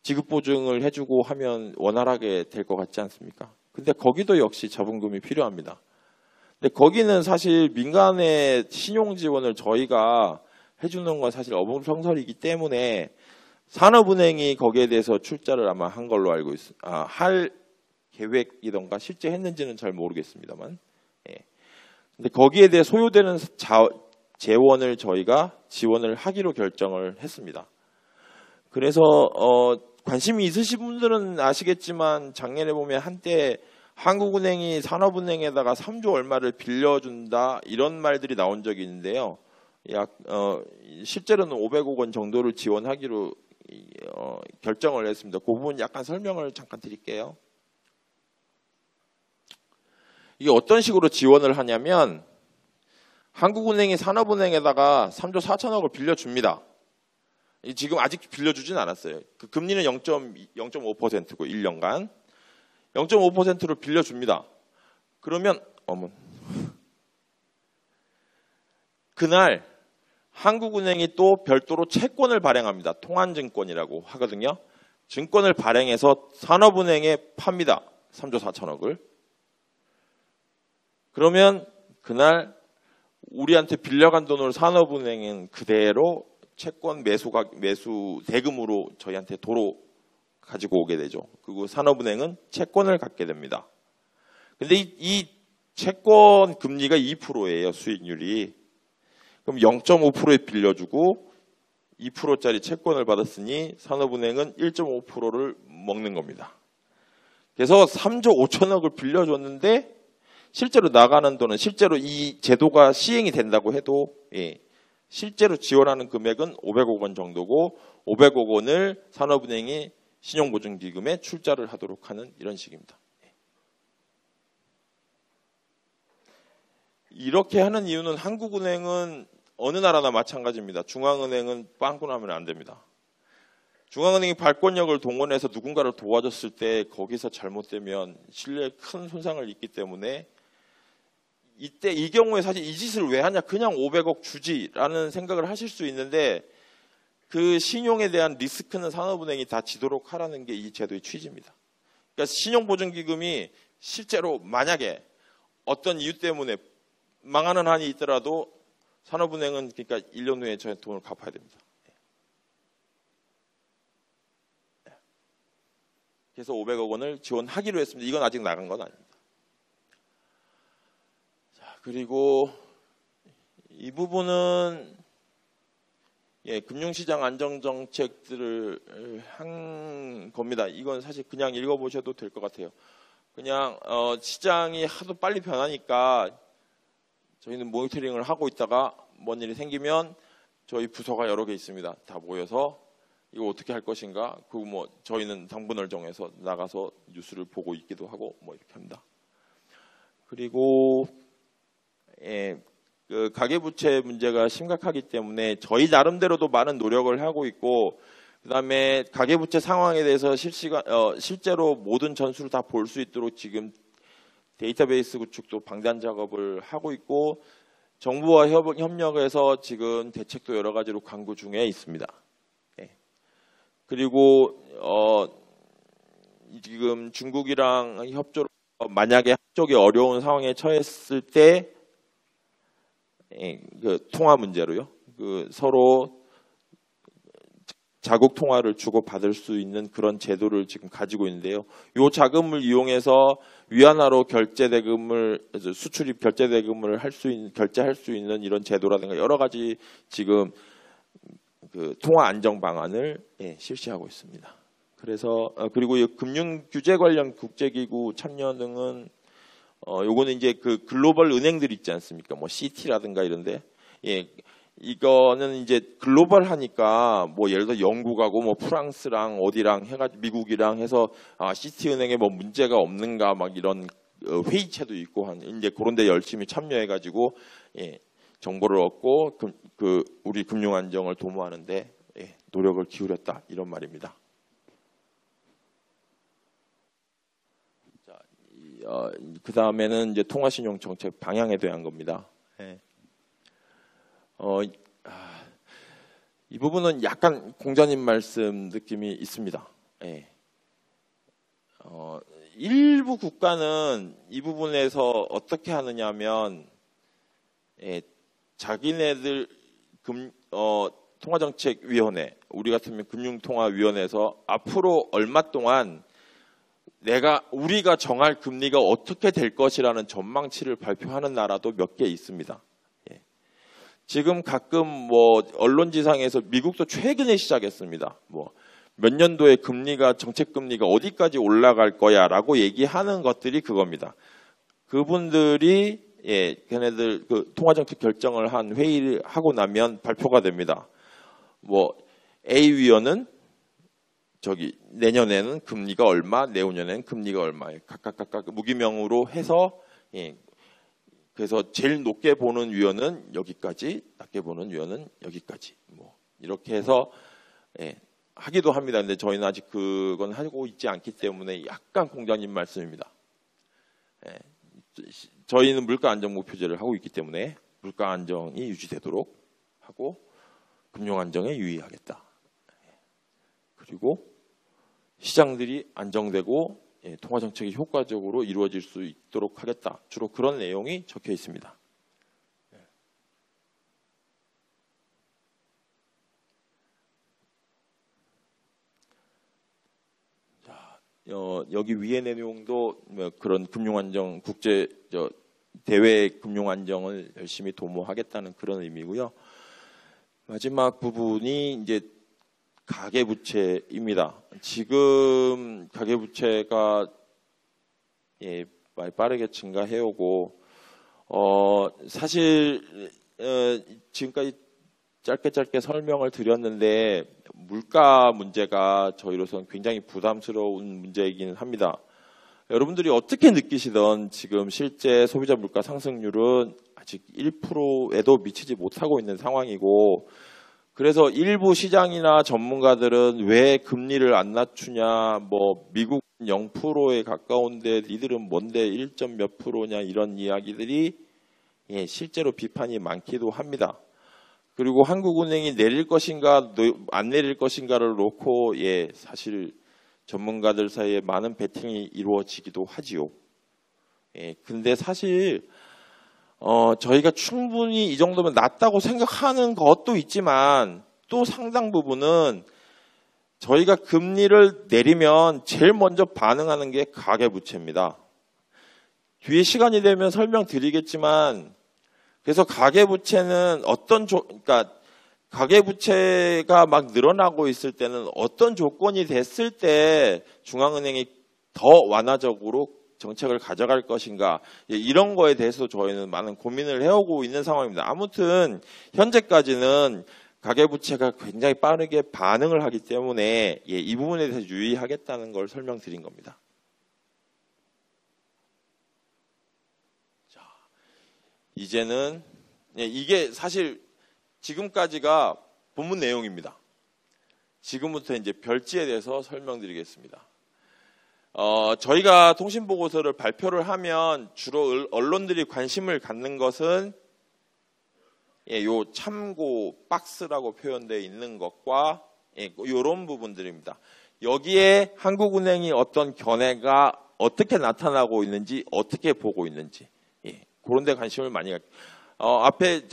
지급보증을 해주고 하면 원활하게 될 것 같지 않습니까? 근데 거기도 역시 자본금이 필요합니다. 근데 거기는 사실 민간의 신용지원을 저희가 해주는 건 사실 어불성설이기 때문에 산업은행이 거기에 대해서 출자를 아마 한 걸로 알고 있습니다. 할 계획이던가 실제 했는지는 잘 모르겠습니다만. 예. 근데 거기에 대해 소요되는 재원을 저희가 지원을 하기로 결정을 했습니다. 그래서 관심이 있으신 분들은 아시겠지만 작년에 보면 한때 한국은행이 산업은행에다가 3조 얼마를 빌려준다 이런 말들이 나온 적이 있는데요. 실제로는 500억 원 정도를 지원하기로 결정을 했습니다. 그 부분 약간 설명을 잠깐 드릴게요. 이게 어떤 식으로 지원을 하냐면 한국은행이 산업은행에다가 3조 4천억을 빌려줍니다. 지금 아직 빌려주진 않았어요. 그 금리는 0.5%고 1년간 0.5%로 빌려줍니다. 그러면 그날 한국은행이 또 별도로 채권을 발행합니다. 통한증권이라고 하거든요. 증권을 발행해서 산업은행에 팝니다. 3조 4천억을. 그러면 그날 우리한테 빌려간 돈을 산업은행은 그대로 채권 매수 대금으로 저희한테 도로 가지고 오게 되죠. 그리고 산업은행은 채권을 갖게 됩니다. 근데 이 채권 금리가 2%예요. 수익률이. 그럼 0.5%에 빌려주고 2%짜리 채권을 받았으니 산업은행은 1.5%를 먹는 겁니다. 그래서 3조 5천억을 빌려줬는데 실제로 나가는 돈은 실제로 이 제도가 시행이 된다고 해도 실제로 지원하는 금액은 500억 원 정도고 500억 원을 산업은행이 신용보증기금에 출자를 하도록 하는 이런 식입니다. 이렇게 하는 이유는 한국은행은 어느 나라나 마찬가지입니다. 중앙은행은 빵꾸 나면 안 됩니다. 중앙은행이 발권력을 동원해서 누군가를 도와줬을 때 거기서 잘못되면 신뢰에 큰 손상을 입기 때문에 이 경우에 사실 이 짓을 왜 하냐, 그냥 500억 주지라는 생각을 하실 수 있는데 그 신용에 대한 리스크는 산업은행이 다 지도록 하라는 게 이 제도의 취지입니다. 그러니까 신용보증기금이 실제로 만약에 어떤 이유 때문에 망하는 한이 있더라도 산업은행은 그러니까 1년 후에 저희 돈을 갚아야 됩니다. 그래서 500억 원을 지원하기로 했습니다. 이건 아직 나간 건 아닙니다. 자, 그리고 이 부분은 금융시장 안정정책들을 한 겁니다. 이건 사실 그냥 읽어보셔도 될 것 같아요. 그냥 시장이 하도 빨리 변하니까 저희는 모니터링을 하고 있다가 뭔 일이 생기면 저희 부서가 여러 개 있습니다. 다 모여서 이거 어떻게 할 것인가? 그리고 뭐 저희는 당분을 정해서 나가서 뉴스를 보고 있기도 하고 뭐 이렇게 합니다. 그리고 그 가계부채 문제가 심각하기 때문에 저희 나름대로도 많은 노력을 하고 있고, 그다음에 가계부채 상황에 대해서 실제로 모든 전수를 다 볼 수 있도록 지금 데이터베이스 구축도 방단 작업을 하고 있고, 정부와 협력해서 지금 대책도 여러 가지로 강구 중에 있습니다. 그리고 지금 중국이랑 협조를 만약에 한쪽이 어려운 상황에 처했을 때 그 통화 문제로요. 그 서로 자국 통화를 주고 받을 수 있는 그런 제도를 지금 가지고 있는데요. 이 자금을 이용해서 위안화로 수출입 결제 대금을 결제할 수 있는 이런 제도라든가 여러 가지 지금 그 통화 안정 방안을 실시하고 있습니다. 그래서 그리고 이 금융 규제 관련 국제기구 참여 등은 요거는 이제 그 글로벌 은행들 있지 않습니까? 뭐 CT라든가 이런데 이거는 이제 글로벌 하니까 뭐 예를 들어 영국하고 뭐 프랑스랑 어디랑 해가지고 미국이랑 해서 CT 은행에 뭐 문제가 없는가 막 이런 회의체도 있고 한 이제 그런데 열심히 참여해가지고 정보를 얻고 그 우리 금융 안정을 도모하는데 노력을 기울였다 이런 말입니다. 그 다음에는 이제 통화신용 정책 방향에 대한 겁니다. 이 부분은 약간 공자님 말씀 느낌이 있습니다. 일부 국가는 이 부분에서 어떻게 하느냐면 자기네들 통화정책위원회, 우리 같으면 금융통화위원회에서 앞으로 얼마 동안 우리가 정할 금리가 어떻게 될 것이라는 전망치를 발표하는 나라도 몇 개 있습니다. 지금 가끔 뭐 언론지상에서 미국도 최근에 시작했습니다. 뭐 몇 년도에 정책 금리가 어디까지 올라갈 거야라고 얘기하는 것들이 그겁니다. 그분들이 걔네들 그 통화정책 결정을 한 회의를 하고 나면 발표가 됩니다. 뭐 A 위원은 내년에는 금리가 얼마, 내후년에는 금리가 얼마, 각각 무기명으로 해서 그래서 제일 높게 보는 위원은 여기까지, 낮게 보는 위원은 여기까지, 뭐 이렇게 해서 하기도 합니다. 근데 저희는 아직 그건 하고 있지 않기 때문에 약간 공자님 말씀입니다. 저희는 물가 안정 목표제를 하고 있기 때문에 물가 안정이 유지되도록 하고 금융 안정에 유의하겠다. 그리고 시장들이 안정되고 통화 정책이 효과적으로 이루어질 수 있도록 하겠다. 주로 그런 내용이 적혀 있습니다. 자, 여기 위의 내용도 그런 금융 안정 국제 대외 금융 안정을 열심히 도모하겠다는 그런 의미고요. 마지막 부분이 이제 가계부채입니다. 지금 가계부채가 많이 빠르게 증가해오고 사실 지금까지 짧게 설명을 드렸는데 물가 문제가 저희로서는 굉장히 부담스러운 문제이기는 합니다. 여러분들이 어떻게 느끼시던 지금 실제 소비자 물가 상승률은 아직 1%에도 미치지 못하고 있는 상황이고, 그래서 일부 시장이나 전문가들은 왜 금리를 안 낮추냐, 뭐 미국 0%에 가까운데 니들은 뭔데 1. 몇 프로냐 이런 이야기들이 실제로 비판이 많기도 합니다. 그리고 한국은행이 내릴 것인가 안 내릴 것인가를 놓고 사실 전문가들 사이에 많은 배팅이 이루어지기도 하지요. 근데 사실 저희가 충분히 이 정도면 낮다고 생각하는 것도 있지만 또 상당 부분은 저희가 금리를 내리면 제일 먼저 반응하는 게 가계부채입니다. 뒤에 시간이 되면 설명드리겠지만, 그래서 가계부채는 그러니까 가계부채가 막 늘어나고 있을 때는 어떤 조건이 됐을 때 중앙은행이 더 완화적으로 정책을 가져갈 것인가, 이런 거에 대해서 저희는 많은 고민을 해오고 있는 상황입니다. 아무튼 현재까지는 가계부채가 굉장히 빠르게 반응을 하기 때문에 이 부분에 대해서 유의하겠다는 걸 설명드린 겁니다. 자, 이제는 이게 사실 지금까지가 본문 내용입니다. 지금부터 이제 별지에 대해서 설명드리겠습니다. 저희가 통신보고서를 발표를 하면 주로 언론들이 관심을 갖는 것은 요 참고 박스라고 표현되어 있는 것과 이런 부분들입니다. 여기에 한국은행이 어떤 견해가 어떻게 나타나고 있는지, 어떻게 보고 있는지, 그런 데 관심을 많이 갖고, 앞에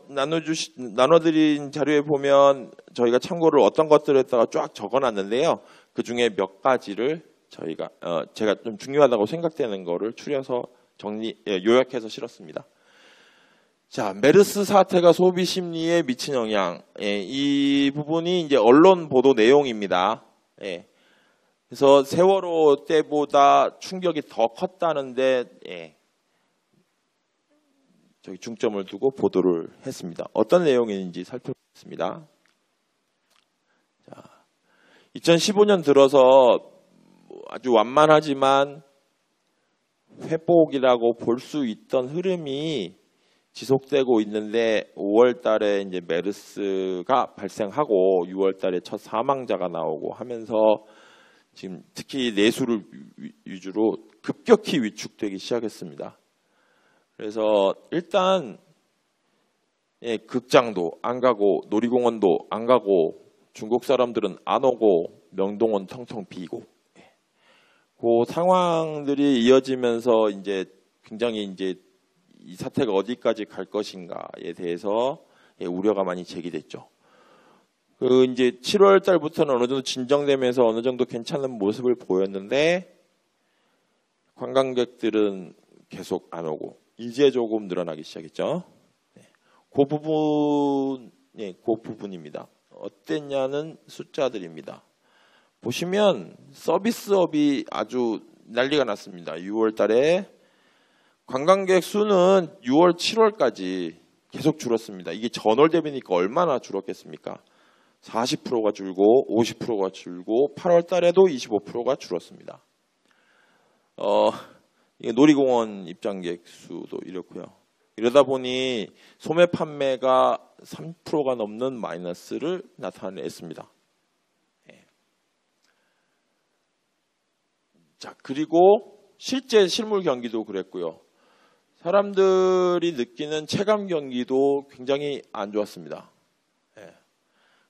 나눠드린 자료에 보면 저희가 참고를 어떤 것들에다가 쫙 적어놨는데요. 그 중에 몇 가지를 제가 좀 중요하다고 생각되는 거를 추려서 요약해서 실었습니다. 자, 메르스 사태가 소비 심리에 미친 영향. 이 부분이 이제 언론 보도 내용입니다. 그래서 세월호 때보다 충격이 더 컸다는데, 저기 중점을 두고 보도를 했습니다. 어떤 내용인지 살펴보겠습니다. 자, 2015년 들어서 아주 완만하지만 회복이라고 볼 수 있던 흐름이 지속되고 있는데 5월 달에 이제 메르스가 발생하고 6월 달에 첫 사망자가 나오고 하면서 지금 특히 내수를 위주로 급격히 위축되기 시작했습니다. 그래서 일단 극장도 안 가고 놀이공원도 안 가고 중국 사람들은 안 오고 명동은 텅텅 비고 그 상황들이 이어지면서 이제 굉장히 이제 이 사태가 어디까지 갈 것인가에 대해서 우려가 많이 제기됐죠. 그 이제 7월 달부터는 어느 정도 진정되면서 어느 정도 괜찮은 모습을 보였는데 관광객들은 계속 안 오고 이제 조금 늘어나기 시작했죠. 그 부분입니다. 어땠냐는 숫자들입니다. 보시면 서비스업이 아주 난리가 났습니다. 6월 달에 관광객 수는 6월, 7월까지 계속 줄었습니다. 이게 전월 대비니까 얼마나 줄었겠습니까? 40%가 줄고 50%가 줄고 8월 달에도 25%가 줄었습니다. 이게 놀이공원 입장객 수도 이렇고요. 이러다 보니 소매 판매가 3%가 넘는 마이너스를 나타냈습니다. 자, 그리고 실제 실물 경기도 그랬고요. 사람들이 느끼는 체감 경기도 굉장히 안 좋았습니다.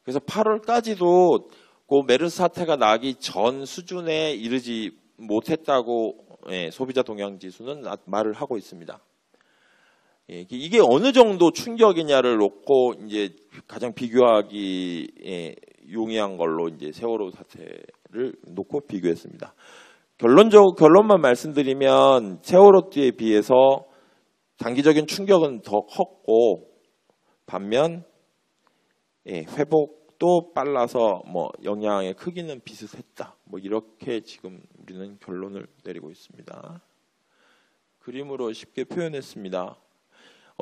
그래서 8월까지도 그 메르스 사태가 나기 전 수준에 이르지 못했다고 소비자 동향 지수는 말을 하고 있습니다. 이게 어느 정도 충격이냐를 놓고 이제 가장 비교하기 용이한 걸로 이제 세월호 사태를 놓고 비교했습니다. 결론만 말씀드리면 세월호 때에 비해서 단기적인 충격은 더 컸고 반면 회복도 빨라서 뭐 영향의 크기는 비슷했다. 뭐 이렇게 지금 우리는 결론을 내리고 있습니다. 그림으로 쉽게 표현했습니다.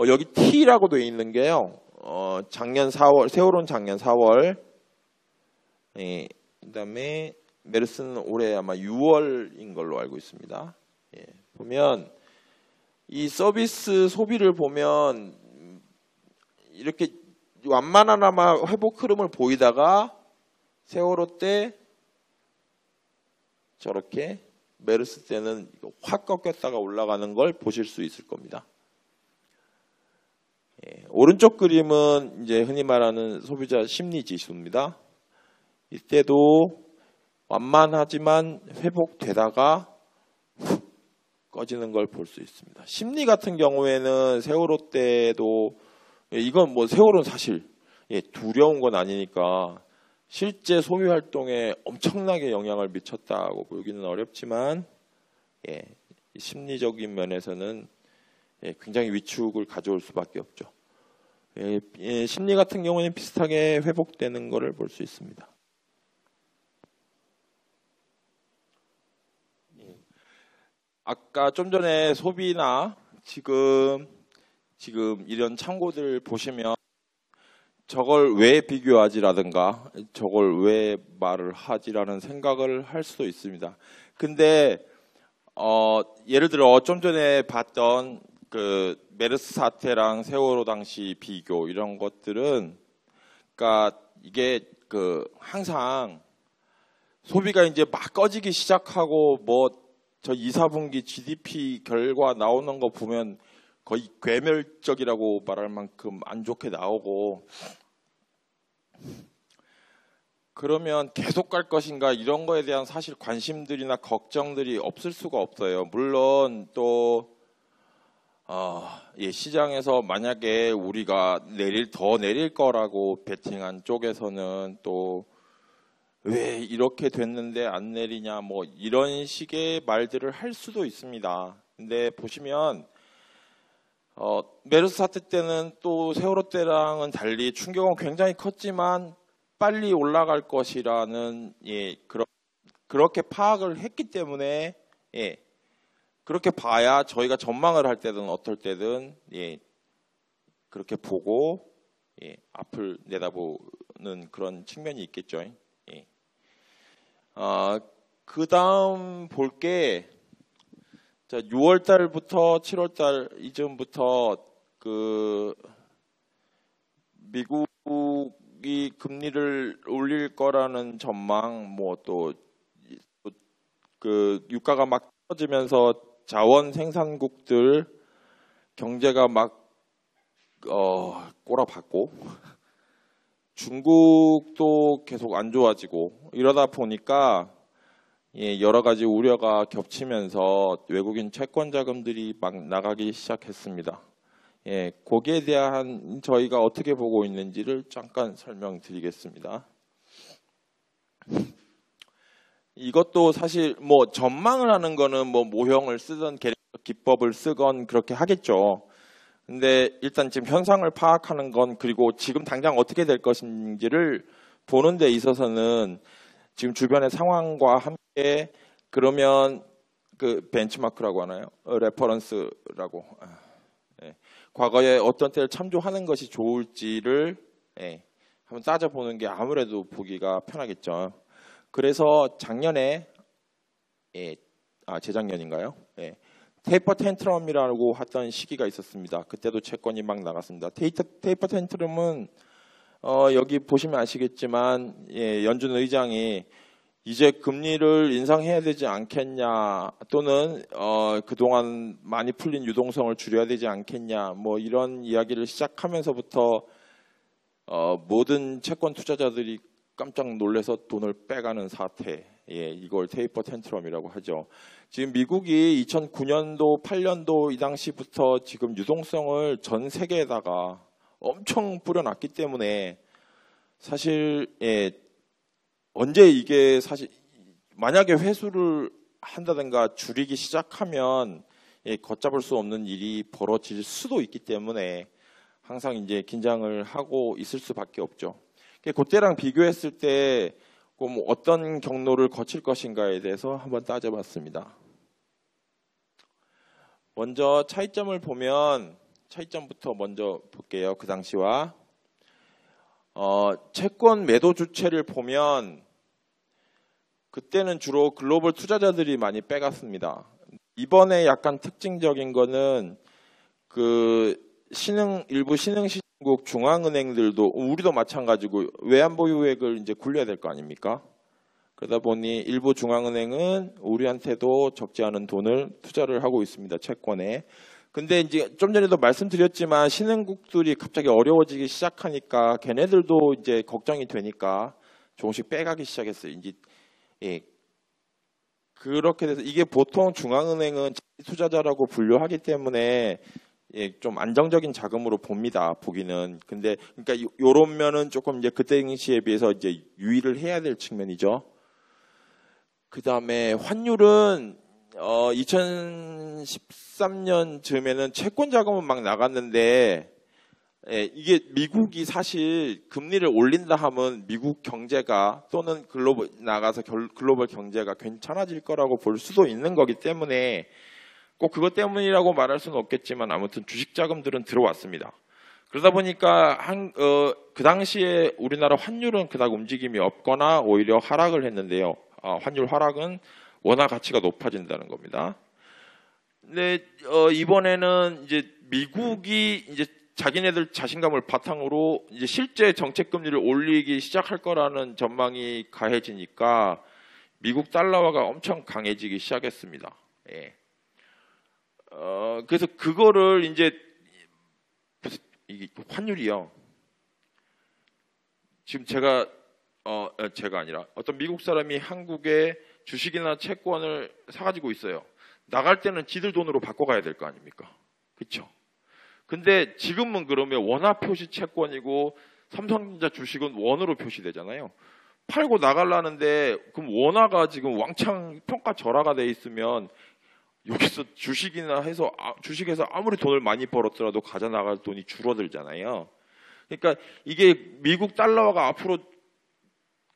여기 T라고 되어 있는 게요. 작년 4월 세월호는 작년 4월. 그다음에 메르스는 올해 아마 6월인 걸로 알고 있습니다. 보면 이 서비스 소비를 보면 이렇게 완만하나마 회복 흐름을 보이다가 세월호 때 저렇게 메르스 때는 확 꺾였다가 올라가는 걸 보실 수 있을 겁니다. 오른쪽 그림은 이제 흔히 말하는 소비자 심리 지수입니다. 이때도 완만하지만 회복되다가 훅 꺼지는 걸 볼 수 있습니다. 심리 같은 경우에는 세월호 때도 이건 뭐 세월호는 사실 두려운 건 아니니까 실제 소비 활동에 엄청나게 영향을 미쳤다고 보기는 어렵지만 심리적인 면에서는 굉장히 위축을 가져올 수밖에 없죠. 심리 같은 경우는 비슷하게 회복되는 것을 볼 수 있습니다. 아까 좀 전에 소비나 지금 이런 참고들 보시면 저걸 왜 비교하지라든가 저걸 왜 말을 하지라는 생각을 할 수도 있습니다. 근데 예를 들어 좀 전에 봤던 그 메르스 사태랑 세월호 당시 비교 이런 것들은 그러니까 이게 항상 소비가 이제 막 꺼지기 시작하고 뭐 저 2, 4분기 GDP 결과 나오는 거 보면 거의 괴멸적이라고 말할 만큼 안 좋게 나오고 그러면 계속 갈 것인가 이런 거에 대한 사실 관심들이나 걱정들이 없을 수가 없어요. 물론 또 시장에서 만약에 우리가 더 내릴 거라고 베팅한 쪽에서는 또 왜 이렇게 됐는데 안 내리냐 뭐 이런 식의 말들을 할 수도 있습니다. 근데 보시면 메르스 사태 때는 또 세월호 때랑은 달리 충격은 굉장히 컸지만 빨리 올라갈 것이라는 그렇게 파악을 했기 때문에 그렇게 봐야 저희가 전망을 할 때든 어떨 때든 그렇게 보고 앞을 내다보는 그런 측면이 있겠죠. 그 다음 볼 게 6월 달부터 7월 달 이전부터 그 미국이 금리를 올릴 거라는 전망, 뭐 또 그 유가가 막 떨어지면서 자원 생산국들 경제가 막 꼬라박고 중국도 계속 안 좋아지고 이러다 보니까 여러 가지 우려가 겹치면서 외국인 채권 자금들이 막 나가기 시작했습니다. 거기에 대한 저희가 어떻게 보고 있는지를 잠깐 설명드리겠습니다. 이것도 사실 뭐 전망을 하는 거는 뭐 모형을 쓰든 계량적 기법을 쓰건 그렇게 하겠죠. 근데 일단 지금 현상을 파악하는 건 그리고 지금 당장 어떻게 될 것인지를 보는 데 있어서는 지금 주변의 상황과 함께 그러면 그 벤치마크라고 하나요? 레퍼런스라고 과거에 어떤 때를 참조하는 것이 좋을지를 한번 따져보는 게 아무래도 보기가 편하겠죠. 그래서 작년에 재작년인가요? 테이퍼 텐트럼이라고 했던 시기가 있었습니다. 그때도 채권이 막 나갔습니다. 테이퍼 텐트럼은 여기 보시면 아시겠지만 연준 의장이 이제 금리를 인상해야 되지 않겠냐 또는 그동안 많이 풀린 유동성을 줄여야 되지 않겠냐 뭐 이런 이야기를 시작하면서부터 모든 채권 투자자들이 깜짝 놀라서 돈을 빼가는 사태 이걸 테이퍼 텐트럼이라고 하죠. 지금 미국이 2009년도 8년도 이 당시부터 지금 유동성을 전 세계에다가 엄청 뿌려놨기 때문에 사실 언제 이게 사실 만약에 회수를 한다든가 줄이기 시작하면 걷잡을 수 없는 일이 벌어질 수도 있기 때문에 항상 이제 긴장을 하고 있을 수밖에 없죠. 그때랑 비교했을 때 어떤 경로를 거칠 것인가에 대해서 한번 따져봤습니다. 먼저 차이점을 보면 차이점부터 먼저 볼게요. 그 당시와 채권 매도 주체를 보면 그때는 주로 글로벌 투자자들이 많이 빼갔습니다. 이번에 약간 특징적인 거는 그 일부 신흥시장국 중앙은행들도 우리도 마찬가지고 외환보유액을 이제 굴려야 될 거 아닙니까? 그러다 보니 일부 중앙은행은 우리한테도 적지 않은 돈을 투자를 하고 있습니다. 채권에. 근데 이제 좀 전에도 말씀드렸지만 신흥국들이 갑자기 어려워지기 시작하니까 걔네들도 이제 걱정이 되니까 조금씩 빼가기 시작했어요. 이제 그렇게 돼서 이게 보통 중앙은행은 투자자라고 분류하기 때문에 예, 좀 안정적인 자금으로 봅니다. 보기는. 근데 그러니까 요런 면은 조금 이제 그때 당시에 비해서 이제 유의를 해야 될 측면이죠. 그다음에 환율은 2013년 즈음에는 채권 자금은 막 나갔는데 예, 이게 미국이 사실 금리를 올린다 하면 미국 경제가 또는 글로벌 경제가 괜찮아질 거라고 볼 수도 있는 거기 때문에 꼭 그것 때문이라고 말할 수는 없겠지만 아무튼 주식 자금들은 들어왔습니다. 그러다 보니까 그 당시에 우리나라 환율은 그닥 움직임이 없거나 오히려 하락을 했는데요. 환율 하락은 원화 가치가 높아진다는 겁니다. 근데 이번에는 이제 미국이 이제 자기네들 자신감을 바탕으로 이제 실제 정책 금리를 올리기 시작할 거라는 전망이 가해지니까 미국 달러화가 엄청 강해지기 시작했습니다. 예. 그래서 그거를 이제 이게 환율이요. 지금 제가 아니라 어떤 미국 사람이 한국에 주식이나 채권을 사가지고 있어요. 나갈 때는 지들 돈으로 바꿔가야 될 거 아닙니까? 그렇죠? 근데 지금은 그러면 원화 표시 채권이고 삼성전자 주식은 원으로 표시되잖아요. 팔고 나가려는데 그럼 원화가 지금 왕창 평가 절하가 돼 있으면 여기서 주식에서 아무리 돈을 많이 벌었더라도 가져 나갈 돈이 줄어들잖아요. 그러니까 이게 미국 달러화가 앞으로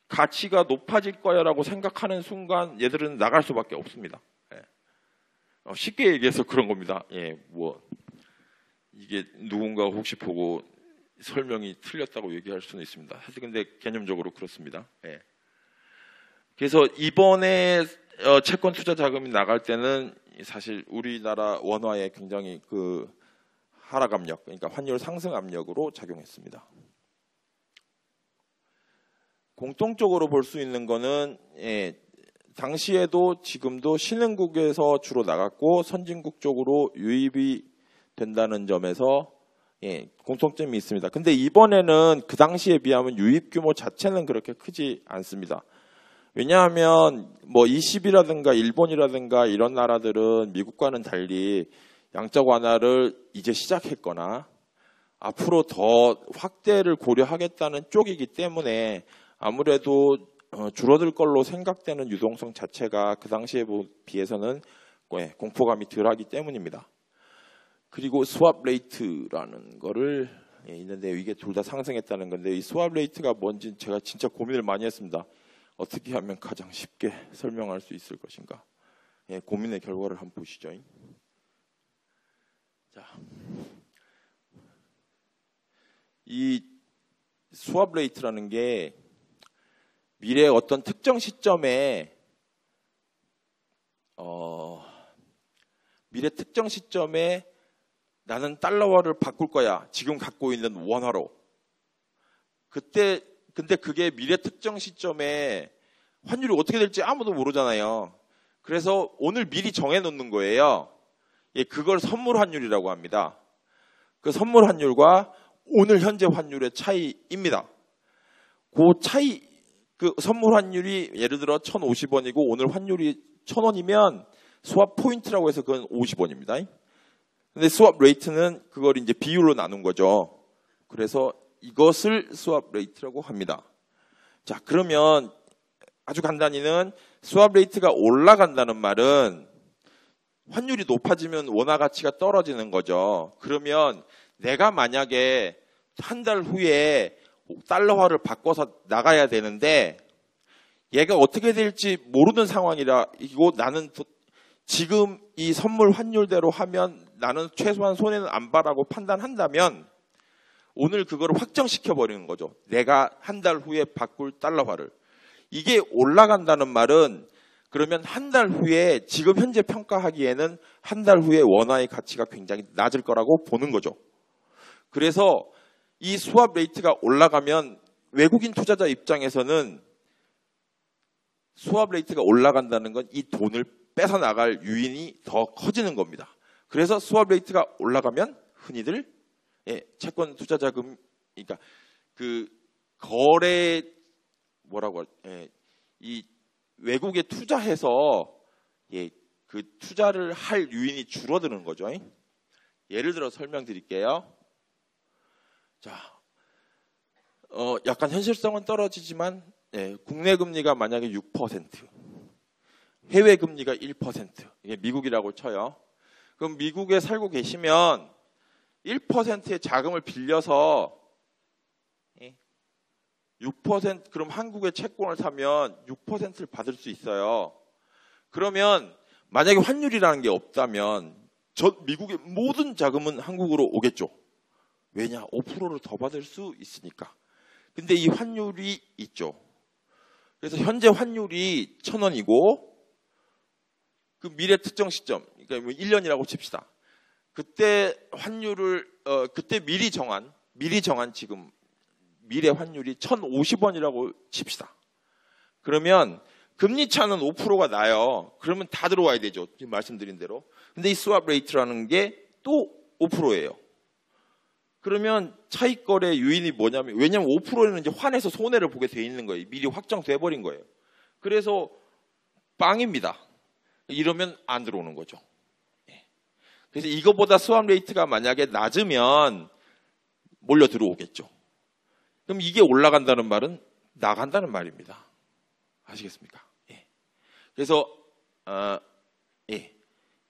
가치가 높아질 거야라고 생각하는 순간 얘들은 나갈 수밖에 없습니다. 예. 쉽게 얘기해서 그런 겁니다. 예, 이게 누군가 혹시 보고 설명이 틀렸다고 얘기할 수는 있습니다. 사실 근데 개념적으로 그렇습니다. 예. 그래서 이번에 채권 투자 자금이 나갈 때는 사실 우리나라 원화에 굉장히 그 하락 압력, 그러니까 환율 상승 압력으로 작용했습니다. 공통적으로 볼 수 있는 거는 당시에도 지금도 신흥국에서 주로 나갔고 선진국 쪽으로 유입이 된다는 점에서 공통점이 있습니다. 근데 이번에는 그 당시에 비하면 유입 규모 자체는 그렇게 크지 않습니다. 왜냐하면 뭐 20이라든가 일본이라든가 이런 나라들은 미국과는 달리 양적 완화를 이제 시작했거나 앞으로 더 확대를 고려하겠다는 쪽이기 때문에 아무래도 줄어들 걸로 생각되는 유동성 자체가 그 당시에 비해서는 공포감이 덜하기 때문입니다. 그리고 스왑 레이트라는 거를 있는데 이게 둘 다 상승했다는 건데 이 스왑 레이트가 뭔지 제가 진짜 고민을 많이 했습니다. 어떻게 하면 가장 쉽게 설명할 수 있을 것인가? 고민의 결과를 한번 보시죠. 자, 이 스왑 레이트라는 게 미래의 어떤 특정 시점에 나는 달러화를 바꿀 거야. 지금 갖고 있는 원화로. 근데 그게 미래 특정 시점에 환율이 어떻게 될지 아무도 모르잖아요. 그래서 오늘 미리 정해놓는 거예요. 그걸 선물 환율이라고 합니다. 그 선물 환율과 오늘 현재 환율의 차이입니다. 그 선물 환율이 예를 들어 1,050원이고 오늘 환율이 1,000원이면 스왑 포인트라고 해서 그건 50원입니다. 근데 스왑 레이트는 그걸 이제 비율로 나눈 거죠. 그래서 이것을 스왑 레이트라고 합니다. 자, 그러면 아주 간단히는 스왑 레이트가 올라간다는 말은 환율이 높아지면 원화 가치가 떨어지는 거죠. 그러면 내가 만약에 한 달 후에 달러화를 바꿔서 나가야 되는데 얘가 어떻게 될지 모르는 상황이라 이거 나는 지금 이 선물 환율대로 하면 나는 최소한 손해는 안 봐라고 판단한다면 오늘 그거를 확정시켜 버리는 거죠. 내가 한 달 후에 바꿀 달러화를. 이게 올라간다는 말은 그러면 한 달 후에 지금 현재 평가하기에는 한 달 후에 원화의 가치가 굉장히 낮을 거라고 보는 거죠. 그래서 이 스왑 레이트가 올라가면 외국인 투자자 입장에서는 스왑 레이트가 올라간다는 건 이 돈을 뺏어 나갈 유인이 더 커지는 겁니다. 그래서 스왑 레이트가 올라가면 흔히들 채권 투자 자금, 그러니까 그 거래 이 외국에 투자해서 그 투자를 할 유인이 줄어드는 거죠. 예를 들어 설명드릴게요. 자, 약간 현실성은 떨어지지만 국내 금리가 만약에 6%, 해외 금리가 1%, 이게 미국이라고 쳐요. 그럼 미국에 살고 계시면 1%의 자금을 빌려서 6%, 그럼 한국의 채권을 사면 6%를 받을 수 있어요. 그러면 만약에 환율이라는 게 없다면 미국의 모든 자금은 한국으로 오겠죠. 왜냐? 5%를 더 받을 수 있으니까. 근데 이 환율이 있죠. 그래서 현재 환율이 1,000원이고 그 미래 특정 시점, 그러니까 1년이라고 칩시다. 그때 환율을 그때 미리 정한 지금 미래 환율이 1,050원이라고 칩시다. 그러면 금리 차는 5%가 나요. 그러면 다 들어와야 되죠. 지금 말씀드린 대로. 근데 이 스왑 레이트라는 게 또 5%예요. 그러면 차익거래 유인이 뭐냐면, 왜냐면 5%는 이제 환에서 손해를 보게 돼 있는 거예요. 미리 확정돼 버린 거예요. 그래서 빵입니다. 이러면 안 들어오는 거죠. 그래서 이거보다 스왑 레이트가 만약에 낮으면 몰려 들어오겠죠. 그럼 이게 올라간다는 말은 나간다는 말입니다. 아시겠습니까? 그래서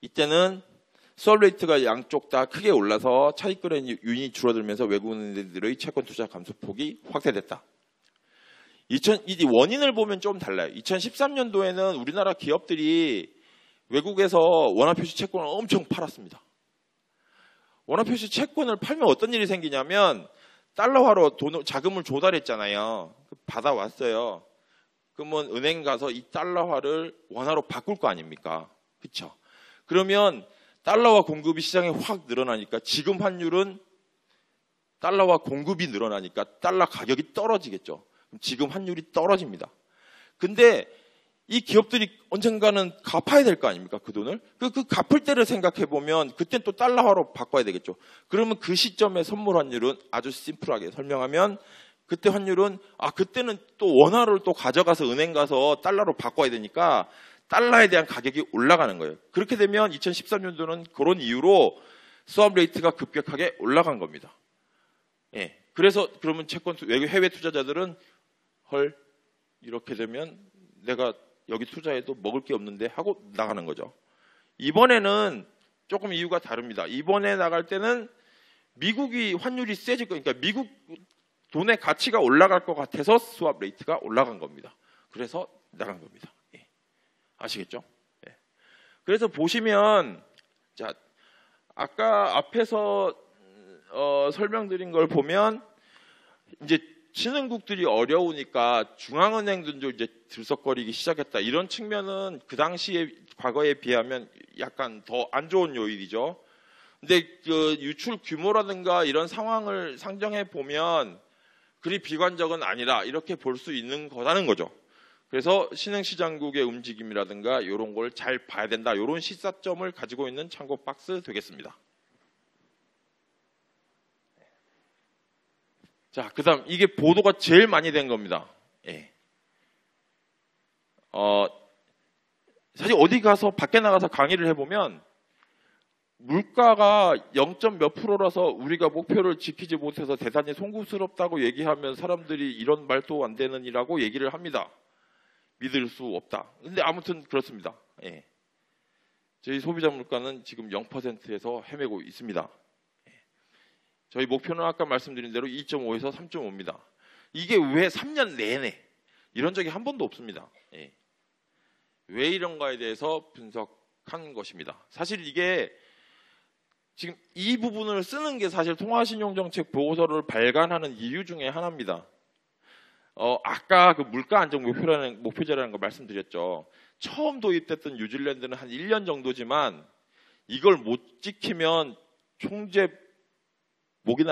이때는 스왑 레이트가 양쪽 다 크게 올라서 차익거래 유인이 줄어들면서 외국인들의 채권 투자 감소폭이 확대됐다. 이 원인을 보면 좀 달라요. 2013년도에는 우리나라 기업들이 외국에서 원화표시 채권을 엄청 팔았습니다. 원화표시 채권을 팔면 어떤 일이 생기냐면 달러화로 자금을 조달했잖아요. 받아왔어요. 그러면 은행 가서 이 달러화를 원화로 바꿀 거 아닙니까? 그렇죠? 그러면 달러화 공급이 시장에 확 늘어나니까 지금 환율은 달러화 공급이 늘어나니까 달러 가격이 떨어지겠죠. 그럼 지금 환율이 떨어집니다. 근데 이 기업들이 언젠가는 갚아야 될 거 아닙니까? 그 돈을. 그 갚을 때를 생각해 보면 그땐 또 달러화로 바꿔야 되겠죠. 그러면 그 시점에 선물 환율은 아주 심플하게 설명하면 그때 환율은 그때는 또 원화를 또 가져가서 은행 가서 달러로 바꿔야 되니까 달러에 대한 가격이 올라가는 거예요. 그렇게 되면 2013년도는 그런 이유로 스왑 레이트가 급격하게 올라간 겁니다. 그래서 그러면 채권 해외 투자자들은 이렇게 되면 내가 여기 투자해도 먹을 게 없는데 하고 나가는 거죠. 이번에는 조금 이유가 다릅니다. 이번에 나갈 때는 미국이 환율이 세질 거니까 미국 돈의 가치가 올라갈 것 같아서 스왑 레이트가 올라간 겁니다. 그래서 나간 겁니다. 아시겠죠? 그래서 보시면 자 아까 앞에서 설명드린 걸 보면 이제 신흥국들이 어려우니까 중앙은행들도 이제 들썩거리기 시작했다. 이런 측면은 그 당시에 과거에 비하면 약간 더 안 좋은 요인이죠. 근데 그 유출 규모라든가 이런 상황을 상정해 보면 그리 비관적은 아니라 이렇게 볼 수 있는 거라는 거죠. 그래서 신흥시장국의 움직임이라든가 이런 걸 잘 봐야 된다. 이런 시사점을 가지고 있는 참고 박스 되겠습니다. 자, 그 다음 이게 보도가 제일 많이 된 겁니다. 사실 어디 가서 밖에 나가서 강의를 해보면 물가가 0. 몇 %라서 우리가 목표를 지키지 못해서 대단히 송구스럽다고 얘기하면 사람들이 이런 말도 안 되느니라고 얘기를 합니다. 믿을 수 없다. 근데 아무튼 그렇습니다. 저희 소비자 물가는 지금 0%에서 헤매고 있습니다. 저희 목표는 아까 말씀드린 대로 2.5에서 3.5입니다. 이게 왜 3년 내내 이런 적이 한 번도 없습니다. 왜 이런가에 대해서 분석한 것입니다. 사실 이게 지금 이 부분을 쓰는 게 사실 통화신용정책 보고서를 발간하는 이유 중에 하나입니다. 아까 그 물가 안정 목표제라는 거 말씀드렸죠. 처음 도입됐던 뉴질랜드는 한 1년 정도지만 이걸 못 지키면 총재 목이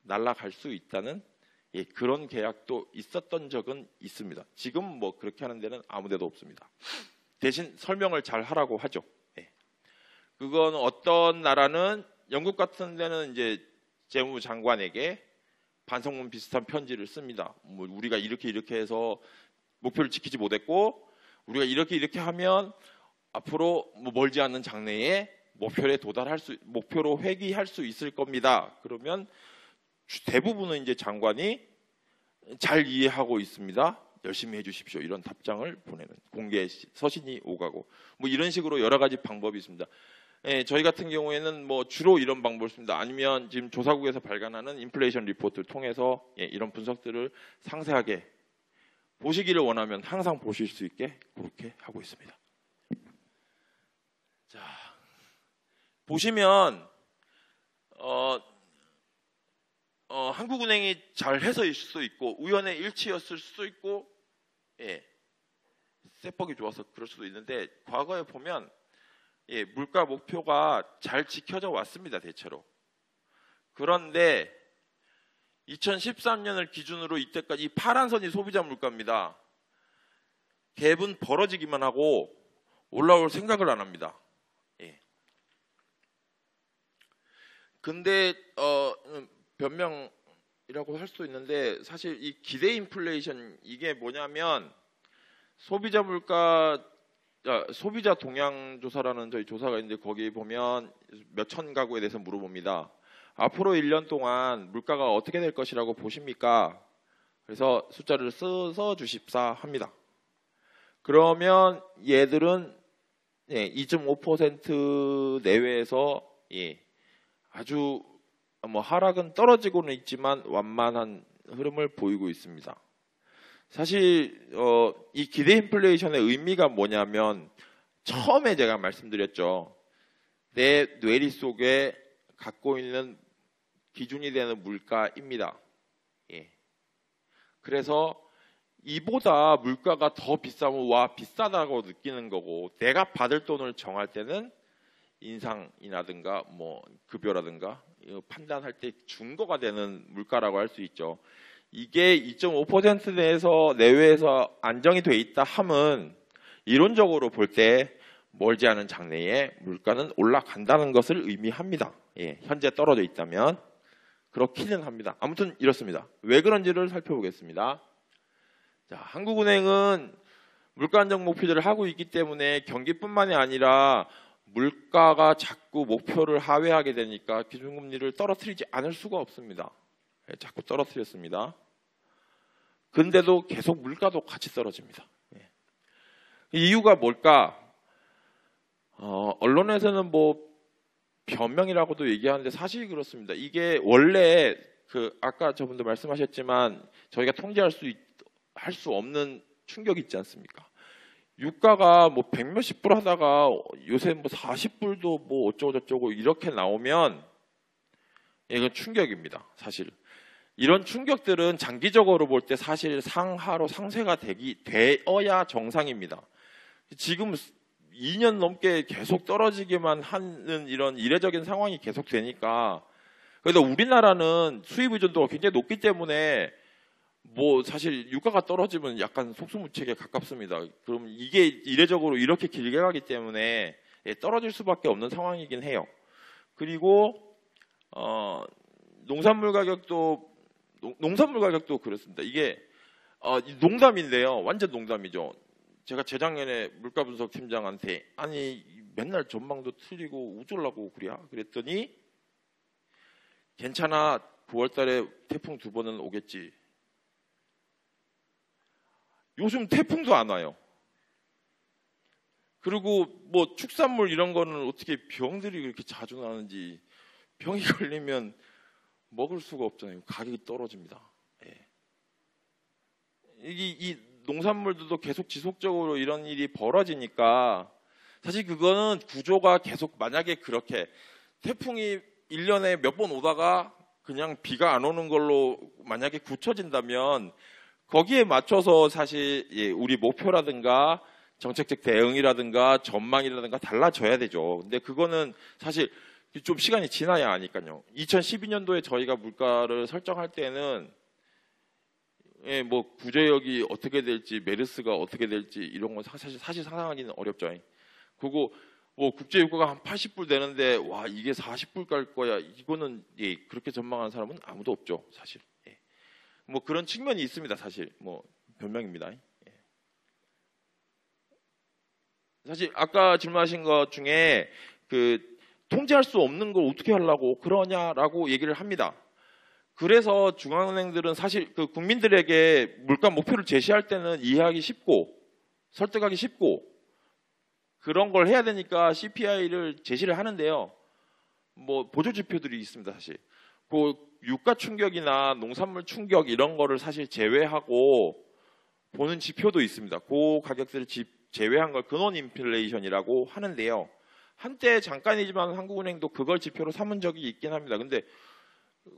날아갈 수 있다는 그런 계약도 있었던 적은 있습니다. 지금 뭐 그렇게 하는 데는 아무 데도 없습니다. 대신 설명을 잘 하라고 하죠. 그건 어떤 나라는 영국 같은 데는 이제 재무장관에게 반성문 비슷한 편지를 씁니다. 뭐 우리가 이렇게 해서 목표를 지키지 못했고 우리가 이렇게 하면 앞으로 뭐 멀지 않는 장래에 목표로 회귀할 수 있을 겁니다. 그러면 대부분은 이제 장관이 잘 이해하고 있습니다. 열심히 해주십시오. 이런 답장을 보내는 공개 서신이 오가고 뭐 이런 식으로 여러 가지 방법이 있습니다. 예, 저희 같은 경우에는 뭐 주로 이런 방법을 씁니다. 아니면 지금 조사국에서 발간하는 인플레이션 리포트를 통해서 이런 분석들을 상세하게 보시기를 원하면 항상 보실 수 있게 그렇게 하고 있습니다. 자, 보시면 한국은행이 잘 해서일 수도 있고 우연의 일치였을 수도 있고 세법이 좋아서 그럴 수도 있는데 과거에 보면 물가 목표가 잘 지켜져 왔습니다. 대체로. 그런데 2013년을 기준으로 이때까지 파란 선이 소비자 물가입니다. 갭은 벌어지기만 하고 올라올 생각을 안 합니다. 근데 변명이라고 할 수도 있는데 사실 이 기대 인플레이션 이게 뭐냐면 소비자 동향 조사라는 저희 조사가 있는데 거기 보면 몇천 가구에 대해서 물어봅니다. 앞으로 1년 동안 물가가 어떻게 될 것이라고 보십니까? 그래서 숫자를 써 주십사 합니다. 그러면 얘들은 2.5% 내외에서 아주 뭐 하락은 떨어지고는 있지만 완만한 흐름을 보이고 있습니다. 사실 이 기대 인플레이션의 의미가 뭐냐면 처음에 제가 말씀드렸죠. 내 뇌리 속에 갖고 있는 기준이 되는 물가입니다. 그래서 이보다 물가가 더 비싸면 와 비싸다고 느끼는 거고 내가 받을 돈을 정할 때는 인상이라든가 뭐 급여라든가 판단할 때 준거가 되는 물가라고 할 수 있죠. 이게 2.5% 내외에서 안정이 돼 있다 함은 이론적으로 볼 때 멀지 않은 장래에 물가는 올라간다는 것을 의미합니다. 현재 떨어져 있다면 그렇기는 합니다. 아무튼 이렇습니다. 왜 그런지를 살펴보겠습니다. 자, 한국은행은 물가 안정 목표를 하고 있기 때문에 경기뿐만이 아니라 물가가 자꾸 목표를 하회하게 되니까 기준금리를 떨어뜨리지 않을 수가 없습니다. 자꾸 떨어뜨렸습니다. 근데도 계속 물가도 같이 떨어집니다. 이유가 뭘까? 언론에서는 뭐 변명이라고도 얘기하는데 사실이 그렇습니다. 이게 원래 아까 저분도 말씀하셨지만 저희가 통제할 수 없는 충격이 있지 않습니까? 유가가 뭐 100몇십 불 하다가 요새 뭐 40불도 뭐 어쩌고저쩌고 이렇게 나오면 이건 충격입니다. 사실. 이런 충격들은 장기적으로 볼 때 사실 상하로 상쇄가 되어야 정상입니다. 지금 2년 넘게 계속 떨어지기만 하는 이런 이례적인 상황이 계속 되니까 그래도 우리나라는 수입 의존도가 굉장히 높기 때문에 뭐 사실 유가가 떨어지면 약간 속수무책에 가깝습니다. 그럼 이게 이례적으로 이렇게 길게 가기 때문에 떨어질 수밖에 없는 상황이긴 해요. 그리고 농산물 가격도 그렇습니다. 이게 농담인데요. 완전 농담이죠. 제가 재작년에 물가분석 팀장한테 아니 맨날 전망도 틀리고 우쭐라고 그랬더니 괜찮아 9월달에 태풍 2번은 오겠지. 요즘 태풍도 안 와요. 그리고 뭐 축산물 이런 거는 어떻게 병들이 그렇게 자주 나는지 병이 걸리면 먹을 수가 없잖아요. 가격이 떨어집니다. 이 농산물들도 계속 지속적으로 이런 일이 벌어지니까 사실 그거는 구조가 계속 만약에 그렇게 태풍이 1년에 몇 번 오다가 그냥 비가 안 오는 걸로 만약에 굳혀진다면 거기에 맞춰서 사실 우리 목표라든가 정책적 대응이라든가 전망이라든가 달라져야 되죠. 근데 그거는 사실 좀 시간이 지나야 아니까요. 2012년도에 저희가 물가를 설정할 때는 뭐 구제역이 어떻게 될지 메르스가 어떻게 될지 이런 건 사실 상상하기는 어렵죠. 그리고 뭐 국제 유가가 한 80불 되는데 와 이게 40불 갈 거야. 이거는 그렇게 전망하는 사람은 아무도 없죠. 사실. 뭐 그런 측면이 있습니다. 사실 뭐 변명입니다. 사실 아까 질문하신 것 중에 통제할 수 없는 걸 어떻게 하려고 그러냐라고 얘기를 합니다. 그래서 중앙은행들은 사실 그 국민들에게 물가 목표를 제시할 때는 이해하기 쉽고 설득하기 쉽고 그런 걸 해야 되니까 CPI를 제시를 하는데요. 뭐 보조 지표들이 있습니다. 사실 그 유가 충격이나 농산물 충격 이런 거를 사실 제외하고 보는 지표도 있습니다. 그 가격들을 제외한 걸 근원 인플레이션이라고 하는데요. 한때 잠깐이지만 한국은행도 그걸 지표로 삼은 적이 있긴 합니다. 근데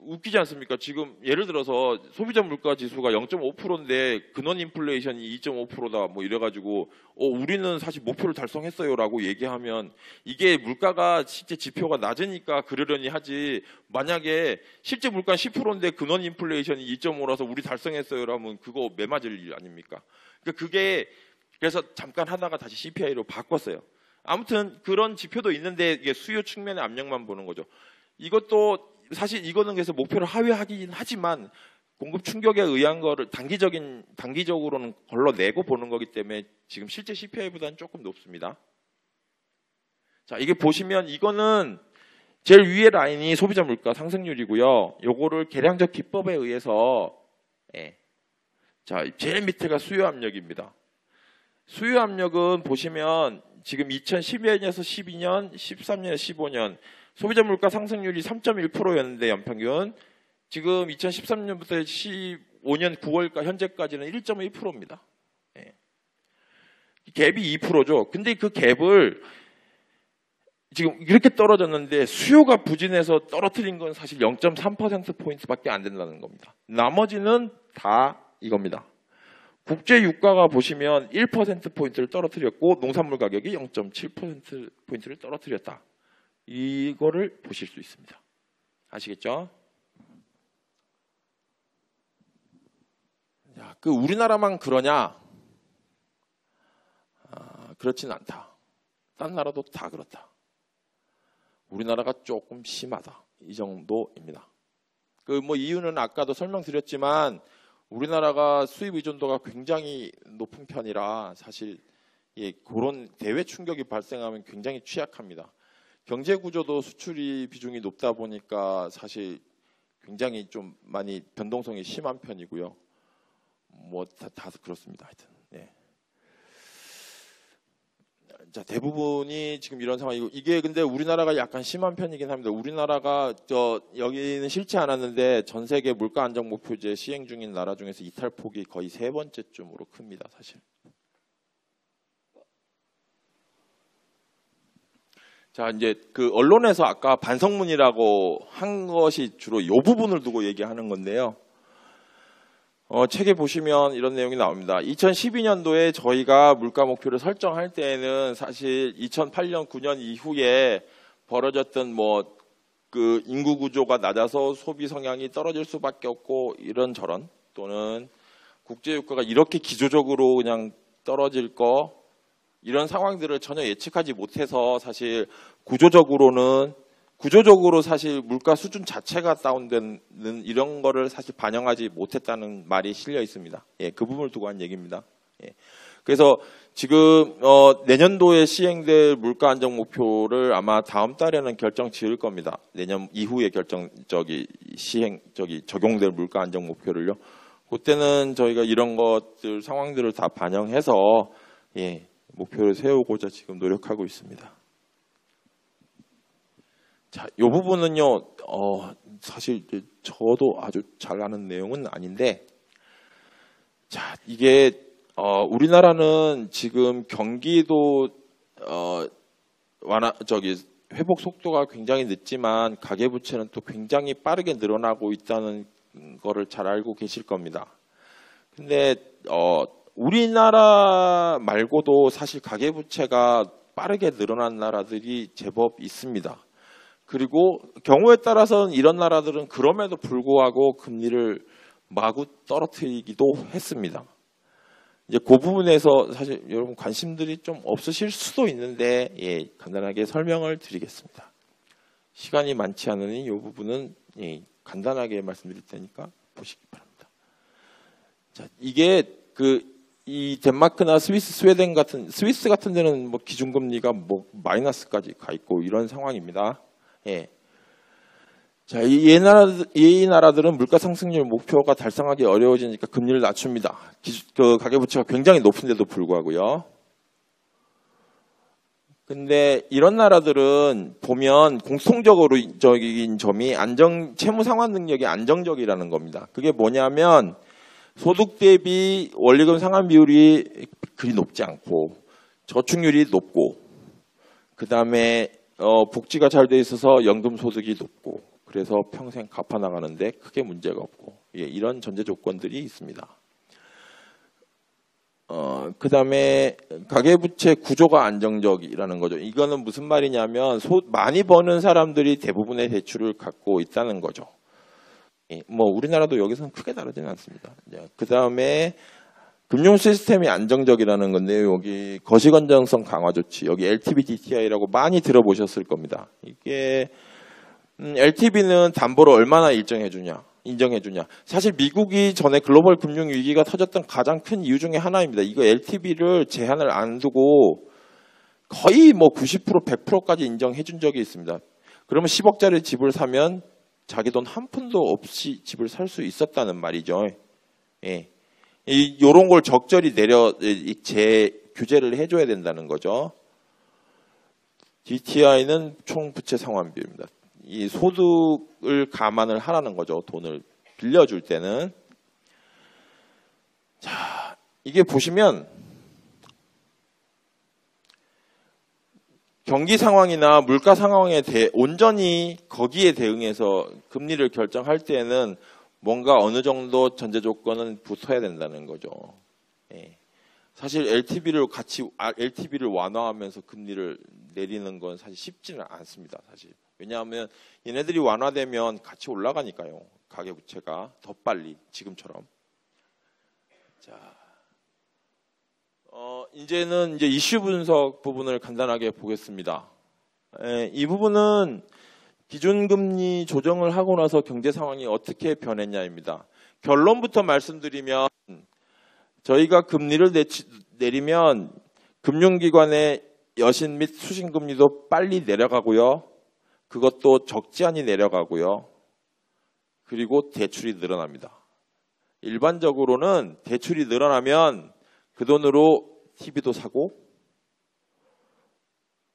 웃기지 않습니까? 지금 예를 들어서 소비자 물가 지수가 0.5%인데 근원 인플레이션이 2.5%다 뭐 이래가지고 우리는 사실 목표를 달성했어요라고 얘기하면 이게 물가가 실제 지표가 낮으니까 그러려니 하지, 만약에 실제 물가 10%인데 근원 인플레이션이 2.5라서 우리 달성했어요라면 그거 매맞을 일 아닙니까? 그러니까 그게 그래서 잠깐 하다가 다시 CPI로 바꿨어요. 아무튼 그런 지표도 있는데 이게 수요 측면의 압력만 보는 거죠. 이것도 사실 이거는 그래서 목표를 하회하긴 하지만 공급 충격에 의한 거를 단기적으로는 걸러내고 보는 거기 때문에 지금 실제 CPI보다는 조금 높습니다. 자, 이게 보시면 이거는 제일 위에 라인이 소비자 물가 상승률이고요. 요거를 계량적 기법에 의해서 자, 제일 밑에가 수요 압력입니다. 수요 압력은 보시면 지금 2011년에서 12년, 13년, 15년 소비자 물가 상승률이 3.1%였는데 연평균 지금 2013년부터 15년 9월까 현재까지는 1.1%입니다. 갭이 2%죠. 근데 그 갭을 지금 이렇게 떨어졌는데 수요가 부진해서 떨어뜨린 건 사실 0.3%포인트밖에 안 된다는 겁니다. 나머지는 다 이겁니다. 국제 유가가 보시면 1%포인트를 떨어뜨렸고 농산물 가격이 0.7%포인트를 떨어뜨렸다. 이거를 보실 수 있습니다. 아시겠죠? 야, 그 우리나라만 그러냐? 그렇진 않다. 딴 나라도 다 그렇다. 우리나라가 조금 심하다. 이 정도입니다. 그 뭐 이유는 아까도 설명드렸지만 우리나라가 수입 의존도가 굉장히 높은 편이라 사실 그런 대외 충격이 발생하면 굉장히 취약합니다. 경제 구조도 수출이 비중이 높다 보니까 사실 굉장히 좀 많이 변동성이 심한 편이고요. 뭐 다 그렇습니다. 하여튼. 자, 대부분이 지금 이런 상황이고 이게 근데 우리나라가 약간 심한 편이긴 합니다. 우리나라가 여기는 싫지 않았는데 전 세계 물가 안정 목표제 시행 중인 나라 중에서 이탈폭이 거의 3번째쯤으로 큽니다. 사실. 자, 이제 그 언론에서 아까 반성문이라고 한 것이 주로 이 부분을 두고 얘기하는 건데요. 책에 보시면 이런 내용이 나옵니다. 2012년도에 저희가 물가 목표를 설정할 때에는 사실 2008년, 9년 이후에 벌어졌던 뭐 그 인구 구조가 낮아서 소비 성향이 떨어질 수밖에 없고 이런저런 또는 국제 유가가 이렇게 기조적으로 그냥 떨어질 거 이런 상황들을 전혀 예측하지 못해서 사실 구조적으로 사실 물가 수준 자체가 다운되는 이런 거를 사실 반영하지 못했다는 말이 실려 있습니다. 그 부분을 두고 한 얘기입니다. 그래서 지금 내년도에 시행될 물가 안정 목표를 아마 다음 달에는 결정 지을 겁니다. 내년 이후에 적용될 물가 안정 목표를요. 그때는 저희가 이런 것들 상황들을 다 반영해서 목표를 세우고자 지금 노력하고 있습니다. 자, 이 부분은요, 사실 저도 아주 잘 아는 내용은 아닌데, 자, 이게 우리나라는 지금 경기도 회복 속도가 굉장히 늦지만 가계부채는 또 굉장히 빠르게 늘어나고 있다는 거를 잘 알고 계실 겁니다. 근데 우리나라 말고도 사실 가계부채가 빠르게 늘어난 나라들이 제법 있습니다. 그리고 경우에 따라서는 이런 나라들은 그럼에도 불구하고 금리를 마구 떨어뜨리기도 했습니다. 이제 그 부분에서 사실 여러분 관심들이 좀 없으실 수도 있는데 간단하게 설명을 드리겠습니다. 시간이 많지 않으니 이 부분은 간단하게 말씀드릴 테니까 보시기 바랍니다. 자, 이게 이 덴마크나 스위스, 스웨덴 같은 스위스 같은 데는 뭐 기준금리가 뭐 마이너스까지 가 있고 이런 상황입니다. 예. 자, 이 나라들은 물가 상승률 목표가 달성하기 어려워지니까 금리를 낮춥니다. 그 가계부채가 굉장히 높은데도 불구하고요. 근데 이런 나라들은 보면 공통적인 점이 채무 상환 능력이 안정적이라는 겁니다. 그게 뭐냐면 소득 대비 원리금 상환 비율이 그리 높지 않고 저축률이 높고 그 다음에 복지가 잘 돼 있어서 연금 소득이 높고 그래서 평생 갚아 나가는데 크게 문제가 없고 이런 전제 조건들이 있습니다. 그 다음에 가계부채 구조가 안정적이라는 거죠. 이거는 무슨 말이냐면 많이 버는 사람들이 대부분의 대출을 갖고 있다는 거죠. 뭐 우리나라도 여기서는 크게 다르지는 않습니다. 그 다음에 금융 시스템이 안정적이라는 건데 여기 거시 건전성 강화 조치, 여기 LTV DTI라고 많이 들어보셨을 겁니다. 이게 LTV는 담보를 얼마나 인정해주냐. 사실 미국이 전에 글로벌 금융 위기가 터졌던 가장 큰 이유 중에 하나입니다. 이거 LTV를 제한을 안 두고 거의 뭐 90%, 100%까지 인정해준 적이 있습니다. 그러면 10억짜리 집을 사면 자기 돈 한 푼도 없이 집을 살 수 있었다는 말이죠. 예. 이런 걸 적절히 규제를 해줘야 된다는 거죠. DTI는 총 부채 상환 비율입니다. 이 소득을 감안을 하라는 거죠. 돈을 빌려줄 때는. 자, 이게 보시면 경기 상황이나 물가 상황에 온전히 거기에 대응해서 금리를 결정할 때에는 뭔가 어느 정도 전제 조건은 붙어야 된다는 거죠. 예. 사실 LTV를 완화하면서 금리를 내리는 건 사실 쉽지는 않습니다. 사실. 왜냐하면 얘네들이 완화되면 같이 올라가니까요. 가계부채가 더 빨리 지금처럼. 자, 이제는 이슈 분석 부분을 간단하게 보겠습니다. 이 부분은 기준금리 조정을 하고 나서 경제 상황이 어떻게 변했냐입니다. 결론부터 말씀드리면 저희가 금리를 내리면 금융기관의 여신 및 수신금리도 빨리 내려가고요. 그것도 적지 않이 내려가고요. 그리고 대출이 늘어납니다. 일반적으로는 대출이 늘어나면 그 돈으로 TV도 사고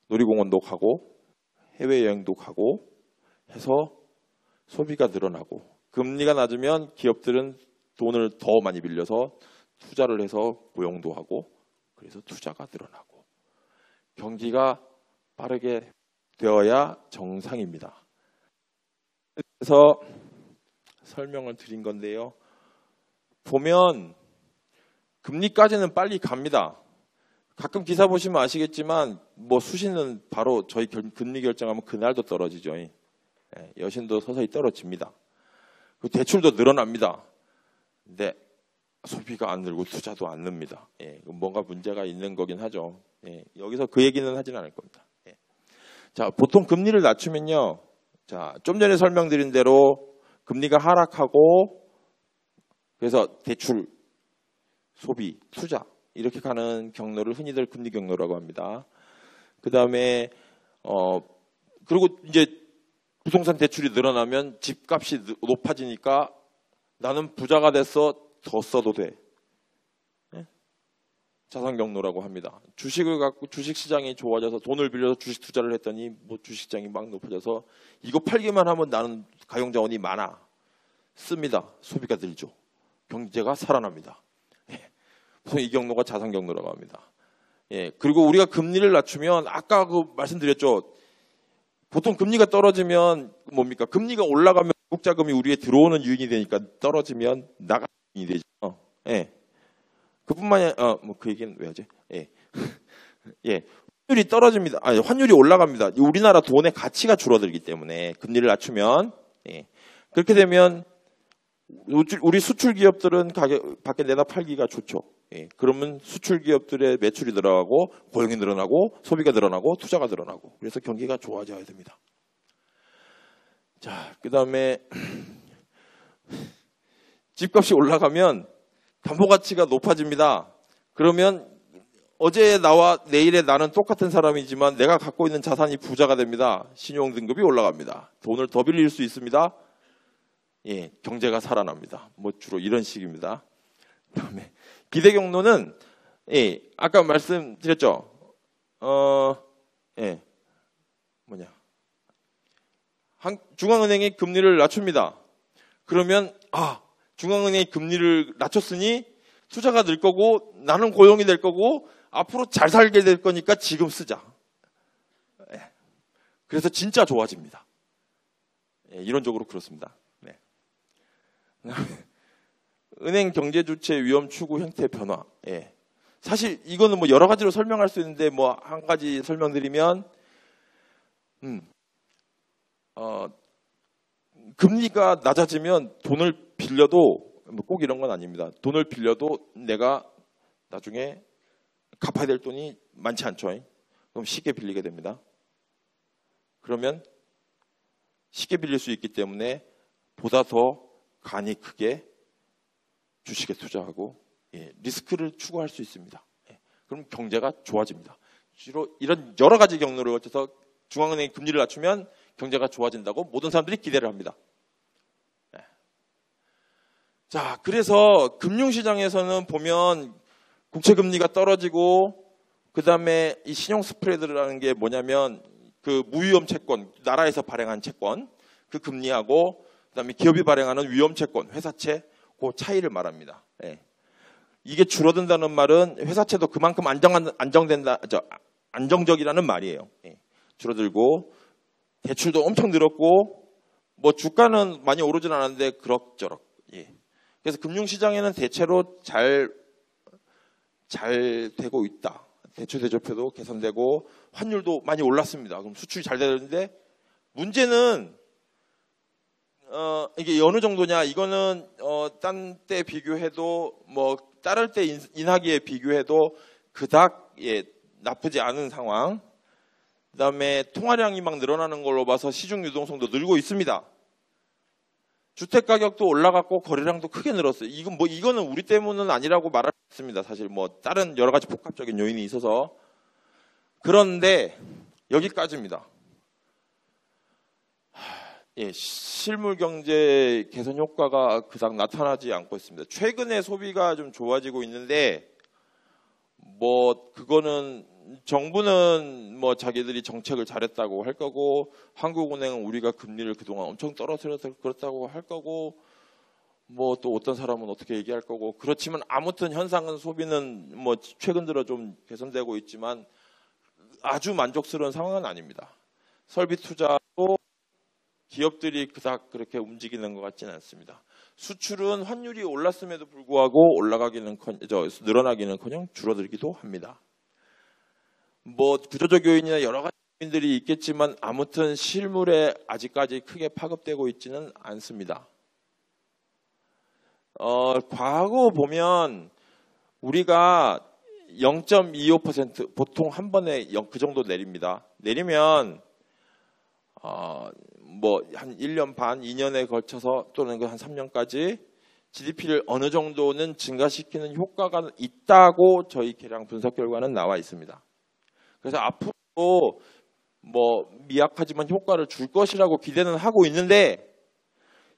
놀이공원도 가고 해외여행도 가고 해서 소비가 늘어나고 금리가 낮으면 기업들은 돈을 더 많이 빌려서 투자를 해서 고용도 하고 그래서 투자가 늘어나고 경기가 빠르게 되어야 정상입니다. 그래서 설명을 드린 건데요. 보면 금리까지는 빨리 갑니다. 가끔 기사 보시면 아시겠지만 뭐 수신은 바로 저희 금리 결정하면 그날도 떨어지죠. 여신도 서서히 떨어집니다. 대출도 늘어납니다. 근데 소비가 안 늘고 투자도 안 늡니다. 뭔가 문제가 있는 거긴 하죠. 여기서 그 얘기는 하진 않을 겁니다. 자, 보통 금리를 낮추면요. 자, 좀 전에 설명드린 대로 금리가 하락하고 그래서 대출, 소비, 투자 이렇게 가는 경로를 흔히들 금리 경로라고 합니다. 그 다음에 그리고 이제 부동산 대출이 늘어나면 집값이 높아지니까 나는 부자가 됐어 더 써도 돼. 자산 경로라고 합니다. 주식을 갖고 주식 시장이 좋아져서 돈을 빌려서 주식 투자를 했더니 뭐 주식 시장이 막 높아져서 이거 팔기만 하면 나는 가용 자원이 많아. 씁니다. 소비가 늘죠. 경제가 살아납니다. 그래서 이 경로가 자산 경로라고 합니다. 그리고 우리가 금리를 낮추면 아까 말씀드렸죠. 보통 금리가 떨어지면 뭡니까? 금리가 올라가면 외국 자금이 우리에 들어오는 유인이 되니까 떨어지면 나가는 유인이 되죠. 그뿐만이 아니라 뭐 그 얘기는 왜 하지? 환율이 떨어집니다. 아니, 환율이 올라갑니다. 우리나라 돈의 가치가 줄어들기 때문에 금리를 낮추면 그렇게 되면 우리 수출 기업들은 밖에 내다 팔기가 좋죠. 그러면 수출 기업들의 매출이 늘어나고 고용이 늘어나고 소비가 늘어나고 투자가 늘어나고 그래서 경기가 좋아져야 됩니다. 자, 그다음에 집값이 올라가면 담보 가치가 높아집니다. 그러면 어제 나와 내일의 나는 똑같은 사람이지만 내가 갖고 있는 자산이 부자가 됩니다. 신용 등급이 올라갑니다. 돈을 더 빌릴 수 있습니다. 예, 경제가 살아납니다. 뭐 주로 이런 식입니다. 그다음에 기대 경로는 예, 아까 말씀드렸죠. 예, 중앙은행이 금리를 낮춥니다. 그러면 중앙은행이 금리를 낮췄으니 투자가 늘 거고 나는 고용이 될 거고 앞으로 잘 살게 될 거니까 지금 쓰자. 예, 그래서 진짜 좋아집니다. 예, 이론적으로 그렇습니다. 네. 은행 경제 주체 위험 추구 형태 변화. 예. 사실 이거는 뭐 여러 가지로 설명할 수 있는데 뭐 한 가지 설명드리면 금리가 낮아지면 돈을 빌려도 꼭 이런 건 아닙니다. 돈을 빌려도 내가 나중에 갚아야 될 돈이 많지 않죠. 그럼 쉽게 빌리게 됩니다. 그러면 쉽게 빌릴 수 있기 때문에 보다 더 간이 크게 주식에 투자하고 리스크를 추구할 수 있습니다. 그럼 경제가 좋아집니다. 주로 이런 여러 가지 경로를 거쳐서 중앙은행이 금리를 낮추면 경제가 좋아진다고 모든 사람들이 기대를 합니다. 자, 그래서 금융시장에서는 보면 국채금리가 떨어지고 그 다음에 이 신용 스프레드라는 게 뭐냐면 그 무위험 채권, 나라에서 발행한 채권, 그 금리하고 그 다음에 기업이 발행하는 위험 채권, 회사채, 그 차이를 말합니다. 이게 줄어든다는 말은 회사채도 그만큼 안정적이라는 말이에요. 줄어들고 대출도 엄청 늘었고 뭐 주가는 많이 오르진 않았는데 그럭저럭. 그래서 금융시장에는 대체로 잘 되고 있다. 대출 대조표도 개선되고 환율도 많이 올랐습니다. 그럼 수출이 잘 되는데 문제는 이게 어느 정도냐? 이거는 딴 때 비교해도 뭐 따를 때 인하기에 비교해도 그닥 나쁘지 않은 상황. 그다음에 통화량이 막 늘어나는 걸로 봐서 시중 유동성도 늘고 있습니다. 주택 가격도 올라갔고 거래량도 크게 늘었어요. 이거는 우리 때문은 아니라고 말할 수 있습니다. 사실 뭐 다른 여러 가지 복합적인 요인이 있어서. 그런데 여기까지입니다. 실물 경제 개선 효과가 그닥 나타나지 않고 있습니다. 최근에 소비가 좀 좋아지고 있는데 뭐 그거는 정부는 뭐 자기들이 정책을 잘했다고 할 거고 한국은행은 우리가 금리를 그동안 엄청 떨어뜨려서 그렇다고 할 거고 뭐 또 어떤 사람은 어떻게 얘기할 거고 그렇지만 아무튼 현상은 소비는 뭐 최근 들어 좀 개선되고 있지만 아주 만족스러운 상황은 아닙니다. 설비 투자도 기업들이 그닥 그렇게 움직이는 것 같지는 않습니다. 수출은 환율이 올랐음에도 불구하고 늘어나기는커녕 줄어들기도 합니다. 뭐 구조적 요인이나 여러 가지 요인들이 있겠지만 아무튼 실물에 아직까지 크게 파급되고 있지는 않습니다. 과거 보면 우리가 0.25% 보통 한 번에 그 정도 내립니다. 내리면 뭐 한 1년 반, 2년에 걸쳐서 또는 한 3년까지 GDP를 어느 정도는 증가시키는 효과가 있다고 저희 계량 분석 결과는 나와 있습니다. 그래서 앞으로 뭐 미약하지만 효과를 줄 것이라고 기대는 하고 있는데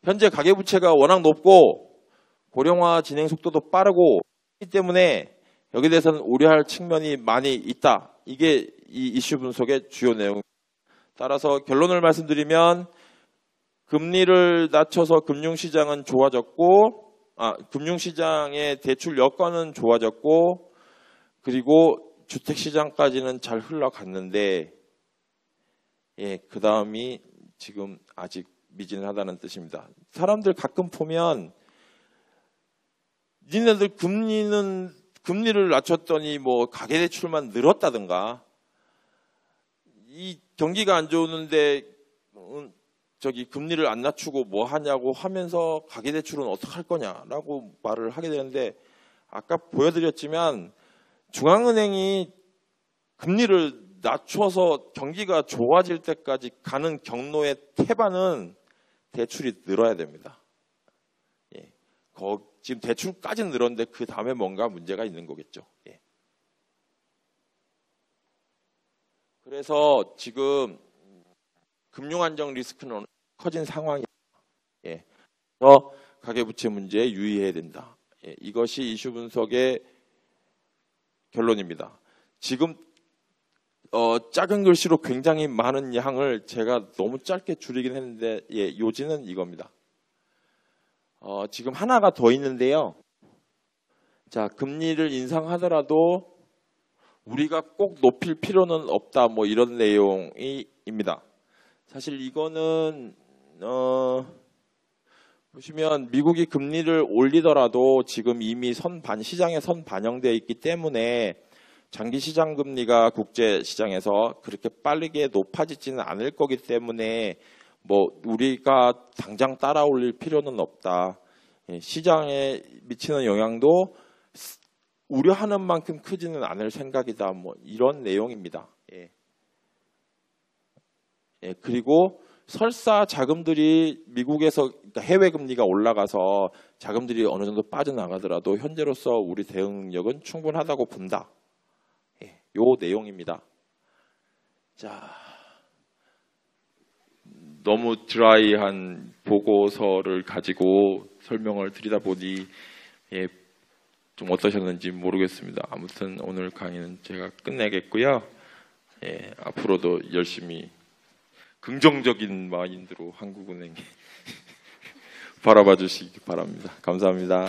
현재 가계부채가 워낙 높고 고령화 진행 속도도 빠르고 있기 때문에 여기에 대해서는 우려할 측면이 많이 있다. 이게 이 이슈 분석의 주요 내용입니다. 따라서 결론을 말씀드리면 금리를 낮춰서 금융시장은 좋아졌고 금융시장의 대출 여건은 좋아졌고 그리고 주택시장까지는 잘 흘러갔는데 그 다음이 지금 아직 미진하다는 뜻입니다. 사람들 가끔 보면 니네들 금리를 낮췄더니 뭐 가계대출만 늘었다든가 이 경기가 안 좋은데 저기 금리를 안 낮추고 뭐 하냐고 하면서 가계대출은 어떡할 거냐라고 말을 하게 되는데 아까 보여드렸지만 중앙은행이 금리를 낮춰서 경기가 좋아질 때까지 가는 경로의 태반은 대출이 늘어야 됩니다. 지금 대출까지는 늘었는데 그 다음에 뭔가 문제가 있는 거겠죠. 예. 그래서 지금 금융안정 리스크는 커진 상황이에요. 예. 그래서 가계부채 문제에 유의해야 된다. 예. 이것이 이슈 분석의 결론입니다. 지금 작은 글씨로 굉장히 많은 양을 제가 너무 짧게 줄이긴 했는데 예, 요지는 이겁니다. 지금 하나가 더 있는데요. 자, 금리를 인상하더라도 우리가 꼭 높일 필요는 없다. 뭐 이런 내용입니다. 사실 이거는 보시면 미국이 금리를 올리더라도 지금 이미 시장에 선반영되어 있기 때문에 장기 시장 금리가 국제 시장에서 그렇게 빠르게 높아지지는 않을 거기 때문에 뭐 우리가 당장 따라 올릴 필요는 없다. 시장에 미치는 영향도 우려하는 만큼 크지는 않을 생각이다. 뭐 이런 내용입니다. 예. 예, 그리고 설사 자금들이 미국에서 그러니까 해외 금리가 올라가서 자금들이 어느 정도 빠져나가더라도 현재로서 우리 대응 능력은 충분하다고 본다. 예, 요 내용입니다. 자, 너무 드라이한 보고서를 가지고 설명을 드리다 보니 예, 좀 어떠셨는지 모르겠습니다. 아무튼 오늘 강의는 제가 끝내겠고요. 예, 앞으로도 열심히 긍정적인 마인드로 한국은행 바라봐 주시기 바랍니다. 감사합니다.